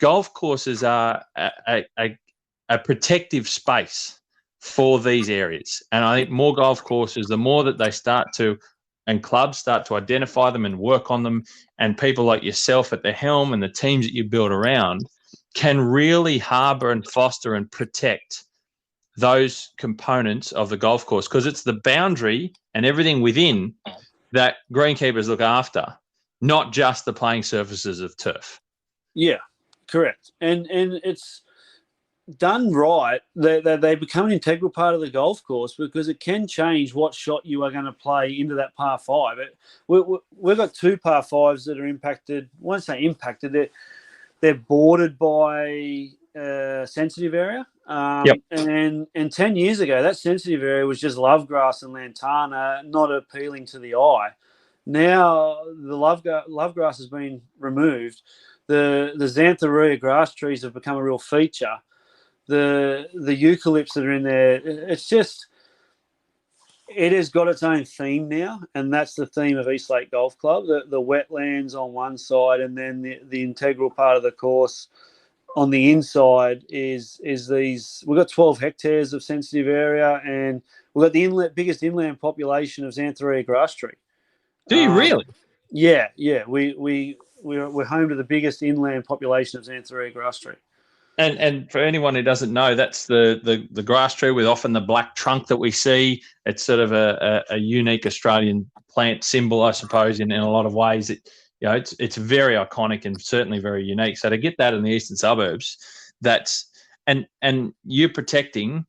golf courses are a protective space for these areas. And I think more golf courses, the more that they start to, and clubs start to identify them and work on them, and people like yourself at the helm and the teams that you build around can really harbour and foster and protect those components of the golf course, because it's the boundary and everything within that greenkeepers look after, not just the playing surfaces of turf. Yeah, correct. And it's done right. They become an integral part of the golf course, because it can change what shot you are going to play into that par five. We've got two par fives that are impacted. I won't say impacted. They're bordered by sensitive area. Yep. And 10 years ago, that sensitive area was just love grass and lantana, not appealing to the eye. Now the love grass has been removed. The xanthoria grass trees have become a real feature. The eucalypts that are in there, it has got its own theme now, and that's the theme of Eastlake Golf Club. The wetlands on one side, and then the integral part of the course on the inside is these. We've got 12 hectares of sensitive area, and we've got the biggest inland population of xanthoria grass tree. Do you really? Yeah. We're home to the biggest inland population of xanthoria grass tree. And for anyone who doesn't know, that's the grass tree with often the black trunk that we see. It's sort of a unique Australian plant symbol, I suppose, in a lot of ways. It's very iconic and certainly very unique. So to get that in the eastern suburbs, and you're protecting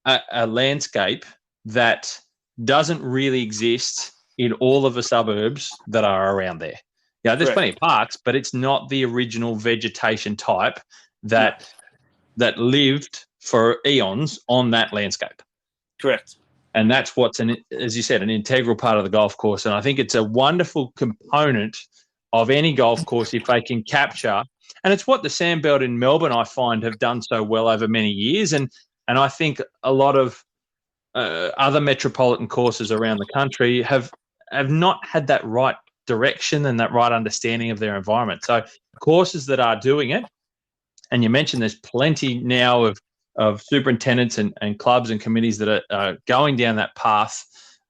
a landscape that doesn't really exist in all of the suburbs that are around there. There's plenty of parks, but it's not the original vegetation type that lived for eons on that landscape. Correct. And that's what's, as you said, an integral part of the golf course. And I think it's a wonderful component of any golf course if they can capture. And it's what the Sandbelt in Melbourne, I find, have done so well over many years. And I think a lot of other metropolitan courses around the country have not had that right direction and that right understanding of their environment. So courses that are doing it, and you mentioned there's plenty now of superintendents and clubs and committees that are going down that path,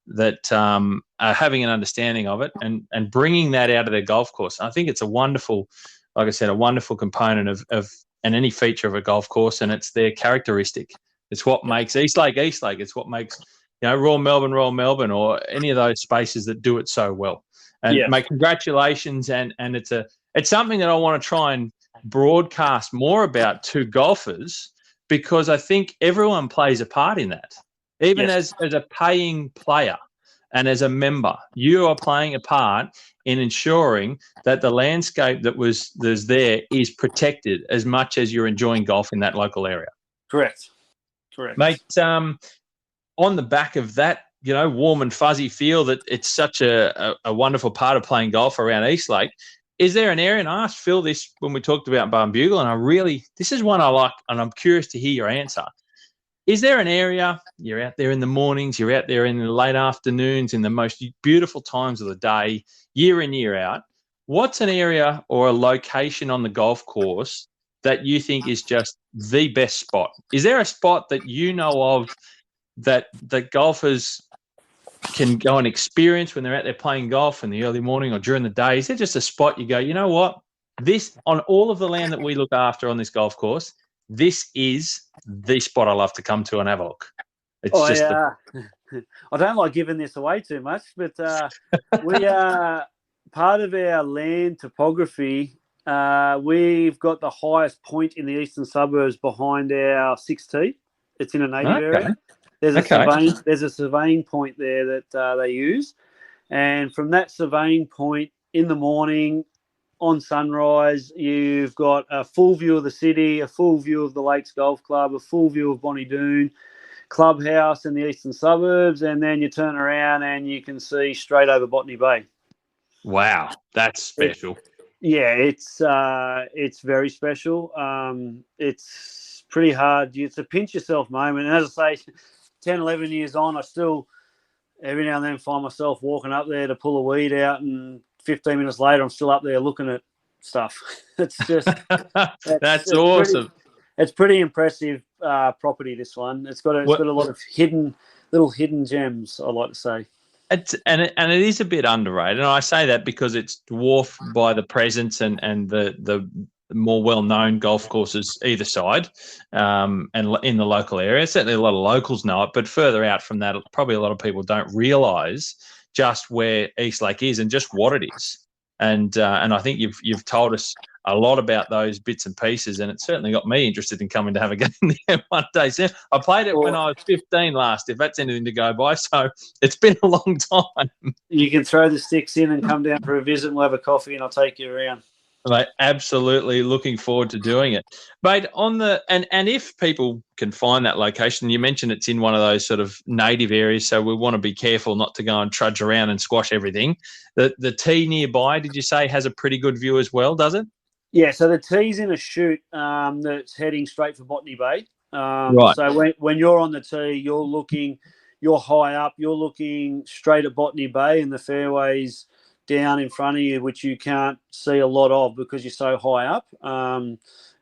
that are having an understanding of it and bringing that out of their golf course. And I think it's a wonderful, like I said, a wonderful component of and any feature of a golf course, and it's their characteristic. It's what makes Eastlake Eastlake. It's what makes Royal Melbourne, or any of those spaces that do it so well. And mate, congratulations, and it's something that I want to try and broadcast more about to golfers, because I think everyone plays a part in that. Even as a paying player and as a member, you are playing a part in ensuring that the landscape there's there is protected as much as you're enjoying golf in that local area. Correct. Mate, on the back of that, warm and fuzzy feel that it's such a wonderful part of playing golf around Eastlake, is there an area, and I asked Phil this when we talked about Barnbugle, and this is one I like, and I'm curious to hear your answer. Is there an area, you're out there in the mornings, you're out there in the late afternoons, in the most beautiful times of the day, year in, year out, what's an area or a location on the golf course that you think is just the best spot? Is there a spot that you know of that golfers can go and experience when they're out there playing golf in the early morning or during the day? Is there just a spot you go, you know what, this, on all of the land that we look after on this golf course, this is the spot I love to come to and have a look? I don't like giving this away too much, but we are part of our land topography. We've got the highest point in the eastern suburbs behind our 6T. It's in a native area. There's a surveying point there that they use, and from that surveying point in the morning, on sunrise, you've got a full view of the city, a full view of the Lakes Golf Club, a full view of Bonnie Doon, clubhouse in the eastern suburbs, and then you turn around and you can see straight over Botany Bay. Wow, that's special. It's very special. It's pretty hard. It's a pinch yourself moment. And as I say, 10, 11 years on, I still every now and then find myself walking up there to pull a weed out, and 15 minutes later, I'm still up there looking at stuff. It's just that's awesome. It's pretty impressive property. This one, it's got a lot of little hidden gems, I like to say. And it is a bit underrated, and I say that because it's dwarfed by the presence and the more well-known golf courses either side, and in the local area. Certainly, a lot of locals know it, but further out from that, probably a lot of people don't realise just where Eastlake is and just what it is. And I think you've told us a lot about those bits and pieces, and it certainly got me interested in coming to have a game there one day. So I played it when I was 15 last, if that's anything to go by. So it's been a long time. You can throw the sticks in and come down for a visit, and we'll have a coffee and I'll take you around. Mate, absolutely looking forward to doing it. Mate, and if people can find that location, you mentioned it's in one of those sort of native areas, so we want to be careful not to go and trudge around and squash everything. The tee nearby, did you say, has a pretty good view as well, does it? Yeah, so the tee's in a chute that's heading straight for Botany Bay. Right. So when you're on the tee, you're high up, you're looking straight at Botany Bay, and the fairway's down in front of you, which you can't see a lot of because you're so high up.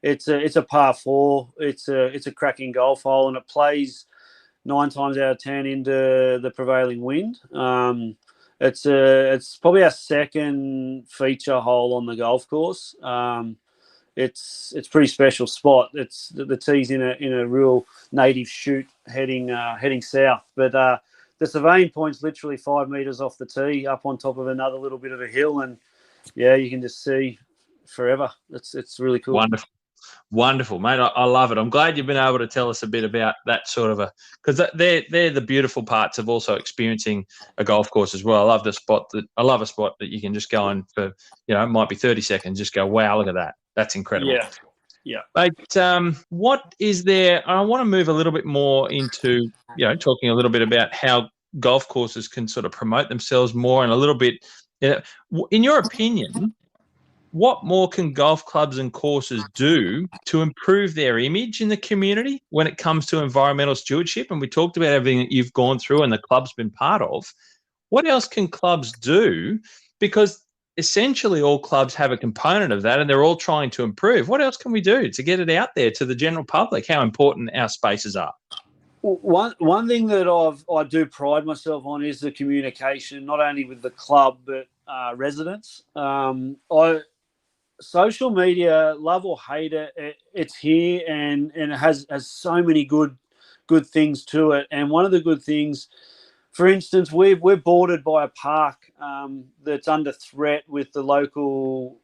It's a par 4. It's a cracking golf hole, and it plays 9 times out of 10 into the prevailing wind. It's probably our second feature hole on the golf course. It's a pretty special spot. It's the tee's in a real native chute heading south, but the surveying point's literally 5 meters off the tee, up on top of another little bit of a hill, and you can just see forever. It's really cool. Wonderful, mate. I love it. I'm glad you've been able to tell us a bit about that sort of because they're the beautiful parts of also experiencing a golf course as well. I love a spot that you can just go in for, it might be 30 seconds, just go, wow, look at that. That's incredible. Yeah. But what is there? I want to move a little bit more into, talking a little bit about how golf courses can sort of promote themselves more, and a little bit, in your opinion, what more can golf clubs and courses do to improve their image in the community when it comes to environmental stewardship? And we talked about everything that you've gone through and the club's been part of. What else can clubs do? Because essentially all clubs have a component of that, and they're all trying to improve. What else can we do to get it out there to the general public, how important our spaces are? One thing that I do pride myself on is the communication, not only with the club but residents. social media, love or hate it, it's here, and it has so many good things to it. And one of the good things, for instance, we're bordered by a park that's under threat with the local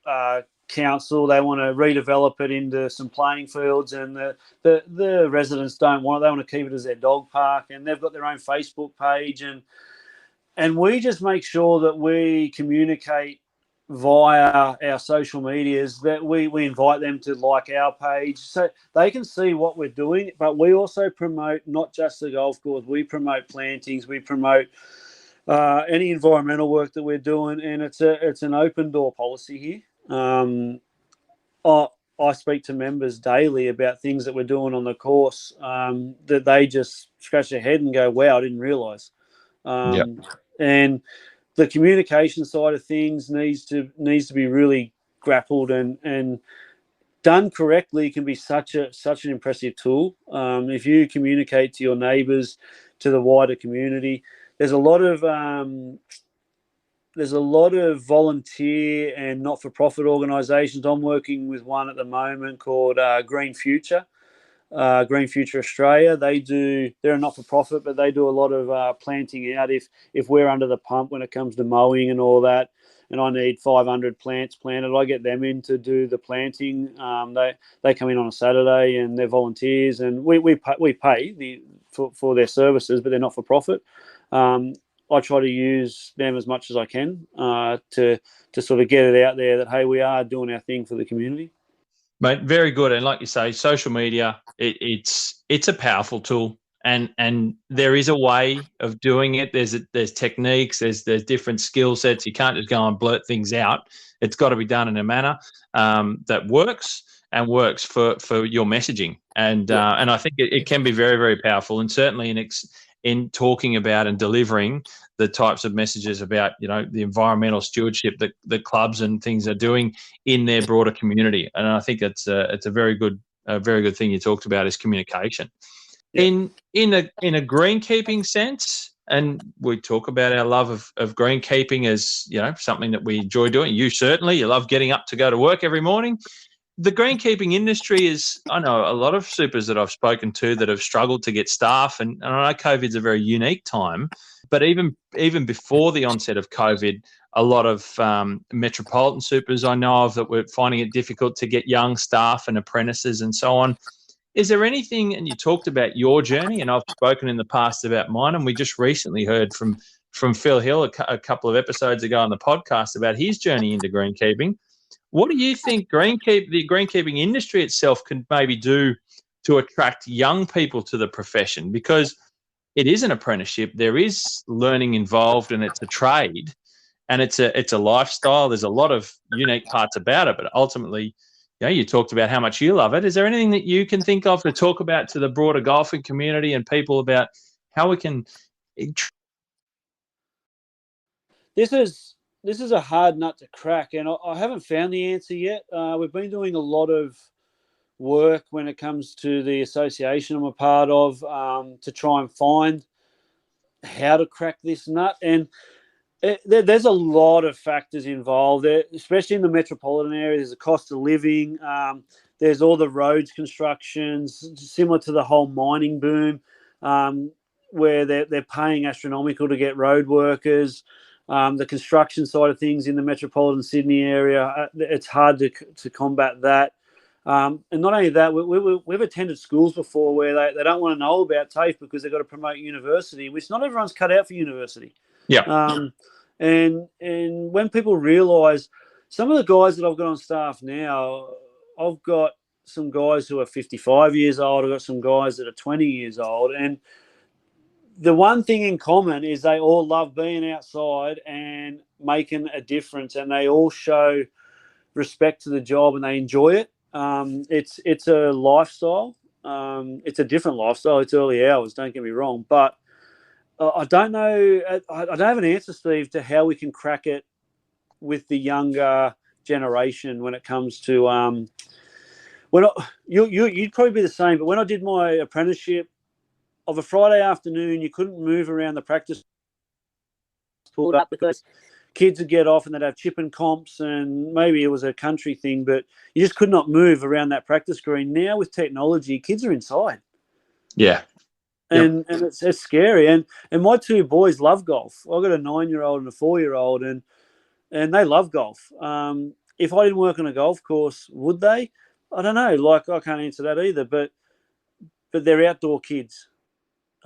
council. They want to redevelop it into some playing fields, and the residents don't want it. They want to keep it as their dog park, and they've got their own Facebook page, and we just make sure that we communicate via our social medias, that we invite them to like our page so they can see what we're doing. But we also promote not just the golf course, we promote plantings, we promote any environmental work that we're doing, and it's an open door policy here. I speak to members daily about things that we're doing on the course that they just scratch their head and go, wow, I didn't realise. And the communication side of things needs to be really grappled and done correctly. Can be such an impressive tool. If you communicate to your neighbours, to the wider community, there's a lot of volunteer and not-for-profit organisations. I'm working with one at the moment called Green Future Australia. They're a not-for-profit, but they do a lot of planting out. If we're under the pump when it comes to mowing and all that, and I need 500 plants planted, I get them in to do the planting. They come in on a Saturday and they're volunteers, and we pay for their services, but they're not-for-profit. I try to use them as much as I can to sort of get it out there that, hey, we are doing our thing for the community. Mate, very good. And like you say, social media, it's a powerful tool, and there is a way of doing it. There's techniques, there's different skill sets. You can't just go and blurt things out. It's got to be done in a manner that works for your messaging. And I think it can be very, very powerful, and certainly in talking about and delivering the types of messages about, the environmental stewardship that the clubs and things are doing in their broader community. And I think it's a very good thing you talked about is communication. Yeah. In a greenkeeping sense, and we talk about our love of greenkeeping as, something that we enjoy doing. You love getting up to go to work every morning. The greenkeeping industry I know a lot of supers that I've spoken to that have struggled to get staff, and I know COVID's a very unique time, but even before the onset of COVID, a lot of metropolitan supers I know of that were finding it difficult to get young staff and apprentices and so on. Is there anything, and you talked about your journey, and I've spoken in the past about mine, and we just recently heard from Phil Hill a couple of episodes ago on the podcast about his journey into greenkeeping. What do you think the greenkeeping industry itself can maybe do to attract young people to the profession? Because it is an apprenticeship, there is learning involved, and it's a trade, and it's a lifestyle. There's a lot of unique parts about it, but ultimately, you talked about how much you love it. Is there anything that you can think of to talk about to the broader golfing community and people about how we can? This is a hard nut to crack, and I haven't found the answer yet. We've been doing a lot of work when it comes to the association I'm a part of to try and find how to crack this nut. And there's a lot of factors involved, especially in the metropolitan area. There's a cost of living. There's all the roads constructions, similar to the whole mining boom, where they're paying astronomical to get road workers. The construction side of things in the metropolitan Sydney area, it's hard to combat that. And not only that, we've attended schools before where they don't want to know about TAFE because they've got to promote university, which not everyone's cut out for university. Yeah. And when people realise, some of the guys that I've got on staff now, I've got some guys who are 55 years old. I've got some guys that are 20 years old. And the one thing in common is they all love being outside and making a difference, and they all show respect to the job and they enjoy it. It's a lifestyle. It's a different lifestyle. It's early hours, don't get me wrong. But I don't know. I don't have an answer, Steve, to how we can crack it with the younger generation when it comes to you'd probably be the same. But when I did my apprenticeship, of a Friday afternoon, you couldn't move around the practice pool up because kids would get off and they'd have chipping comps, and maybe it was a country thing, but you just could not move around that practice green. Now with technology, kids are inside. Yeah. And it's scary. And my two boys love golf. I've got a 9-year-old and a 4-year-old, and they love golf. If I didn't work on a golf course, would they? I don't know. Like, I can't answer that either, but they're outdoor kids.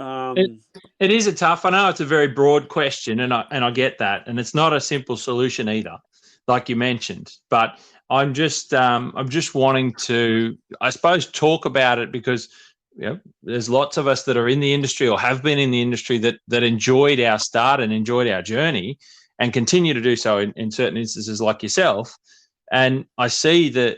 It is a tough. I know it's a very broad question, and I get that, and it's not a simple solution either, like you mentioned. But I'm just wanting to, I suppose, talk about it because there's lots of us that are in the industry or have been in the industry that enjoyed our start and enjoyed our journey, and continue to do so in certain instances, like yourself. And I see that.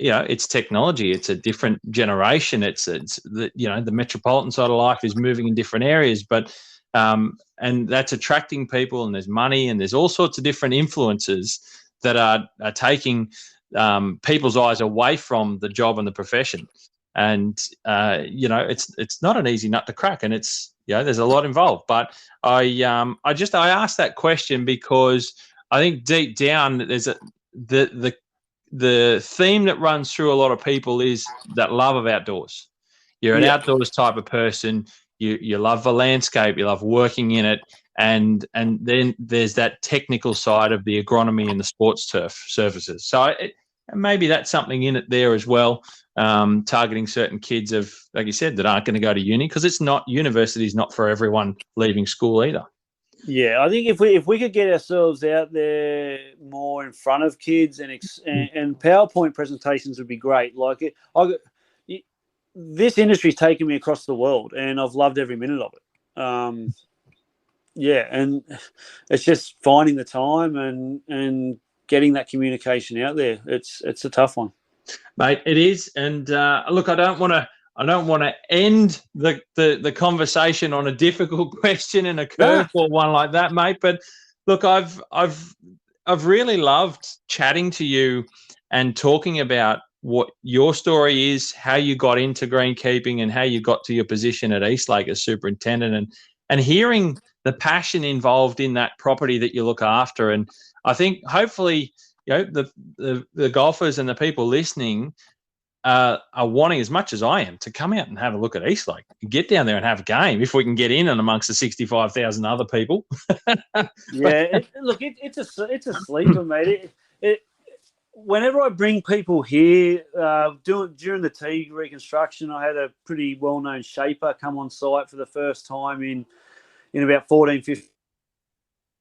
It's technology. It's a different generation. It's the metropolitan side of life is moving in different areas, but and that's attracting people, and there's money, and there's all sorts of different influences that are taking people's eyes away from the job and the profession. And it's not an easy nut to crack, and it's there's a lot involved. But I asked that question because I think deep down there's the theme that runs through a lot of people is that love of outdoors. You're an outdoors type of person. You love the landscape. You love working in it. And then there's that technical side of the agronomy and the sports turf surfaces. So maybe that's something in it there as well, targeting certain kids of, like you said, that aren't going to go to uni, because university is not for everyone leaving school either. Yeah, I think if we could get ourselves out there more in front of kids, and PowerPoint presentations would be great. Like this industry's taken me across the world, and I've loved every minute of it. And it's just finding the time and getting that communication out there. It's a tough one, mate. It is, and look, I don't want to end the conversation on a difficult question and a curveball one like that, mate. But look, I've really loved chatting to you and talking about what your story is, how you got into greenkeeping, and how you got to your position at Eastlake as superintendent, and hearing the passion involved in that property that you look after. And I think hopefully, the golfers and the people listening are wanting, as much as I am, to come out and have a look at Eastlake, get down there and have a game if we can get in and amongst the 65,000 other people. It's a sleeper, mate. Whenever I bring people here, during the tee reconstruction, I had a pretty well-known shaper come on site for the first time in about 14, 15.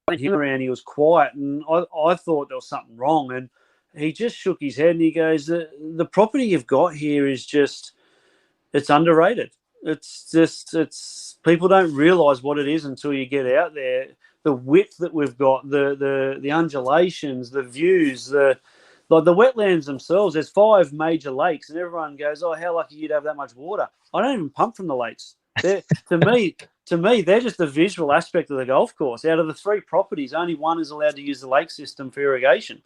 I went him around, he was quiet, and I thought there was something wrong, and he just shook his head and he goes, the property you've got here is just, it's underrated. It's people don't realise what it is until you get out there. The width that we've got, the undulations, the views, the wetlands themselves. There's 5 major lakes, and everyone goes, "Oh, how lucky you'd have that much water." I don't even pump from the lakes. To me, they're just the visual aspect of the golf course. Out of the 3 properties, only one is allowed to use the lake system for irrigation.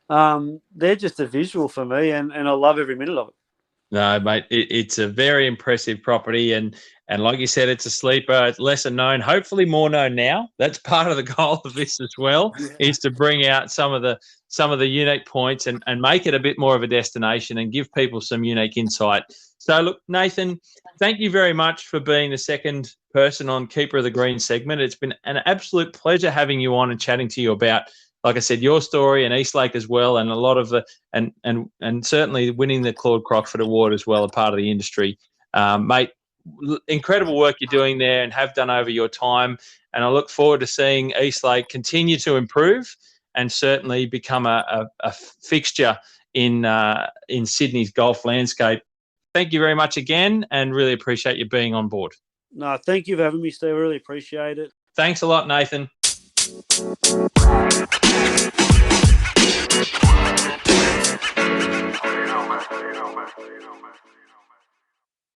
They're just a visual for me, and I love every minute of it. No, mate, it's a very impressive property, and like you said, it's a sleeper. It's lesser known, hopefully more known now. That's part of the goal of this as well, is to bring out some of the unique points and make it a bit more of a destination and give people some unique insight. So, look, Nathan, thank you very much for being the second person on Keeper of the Green segment. It's been an absolute pleasure having you on and chatting to you about, like I said, your story and Eastlake as well, and a lot of the and certainly winning the Claude Crockford Award as well, a part of the industry, mate. Incredible work you're doing there and have done over your time, and I look forward to seeing Eastlake continue to improve and certainly become a fixture in Sydney's golf landscape. Thank you very much again, and really appreciate you being on board. No, thank you for having me, Steve. I really appreciate it. Thanks a lot, Nathan.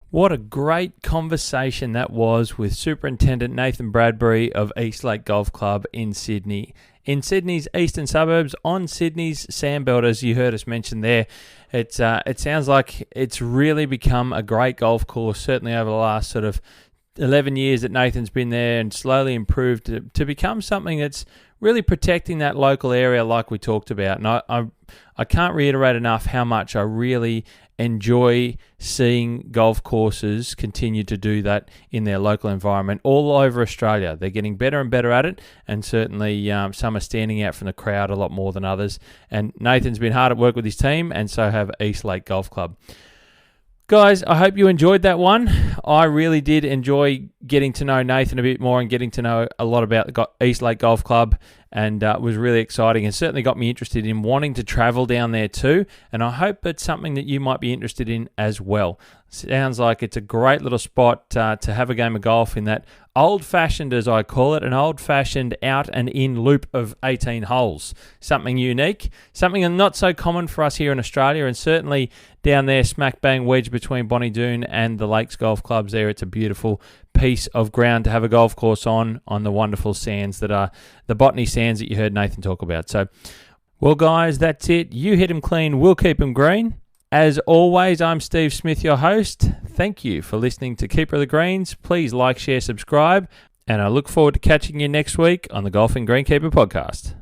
What a great conversation that was with Superintendent Nathan Bradbury of Eastlake Golf Club in Sydney. In Sydney's eastern suburbs, on Sydney's sandbelt, as you heard us mention there. It sounds like it's really become a great golf course, certainly over the last sort of 11 years that Nathan's been there and slowly improved to become something that's really protecting that local area like we talked about. And I can't reiterate enough how much I really enjoy seeing golf courses continue to do that in their local environment all over Australia. They're getting better and better at it, and certainly some are standing out from the crowd a lot more than others. And Nathan's been hard at work with his team, and so have Eastlake Golf Club. Guys, I hope you enjoyed that one. I really did enjoy getting to know Nathan a bit more and getting to know a lot about the Eastlake Golf Club, and it was really exciting and certainly got me interested in wanting to travel down there too, and I hope it's something that you might be interested in as well. Sounds like it's a great little spot to have a game of golf in that old-fashioned, as I call it, an old-fashioned out and in loop of 18 holes. Something unique, something not so common for us here in Australia, and certainly down there smack bang wedged between Bonnie Doon and the Lakes Golf Clubs there. It's a beautiful piece of ground to have a golf course on the wonderful sands that are the Botany sands that you heard Nathan talk about. So, well guys, that's it. You hit 'em clean, we'll keep 'em green. As always, I'm Steve Smith, your host. Thank you for listening to Keeper of the Greens. Please like, share, subscribe, and I look forward to catching you next week on the Golfing Greenkeeper podcast.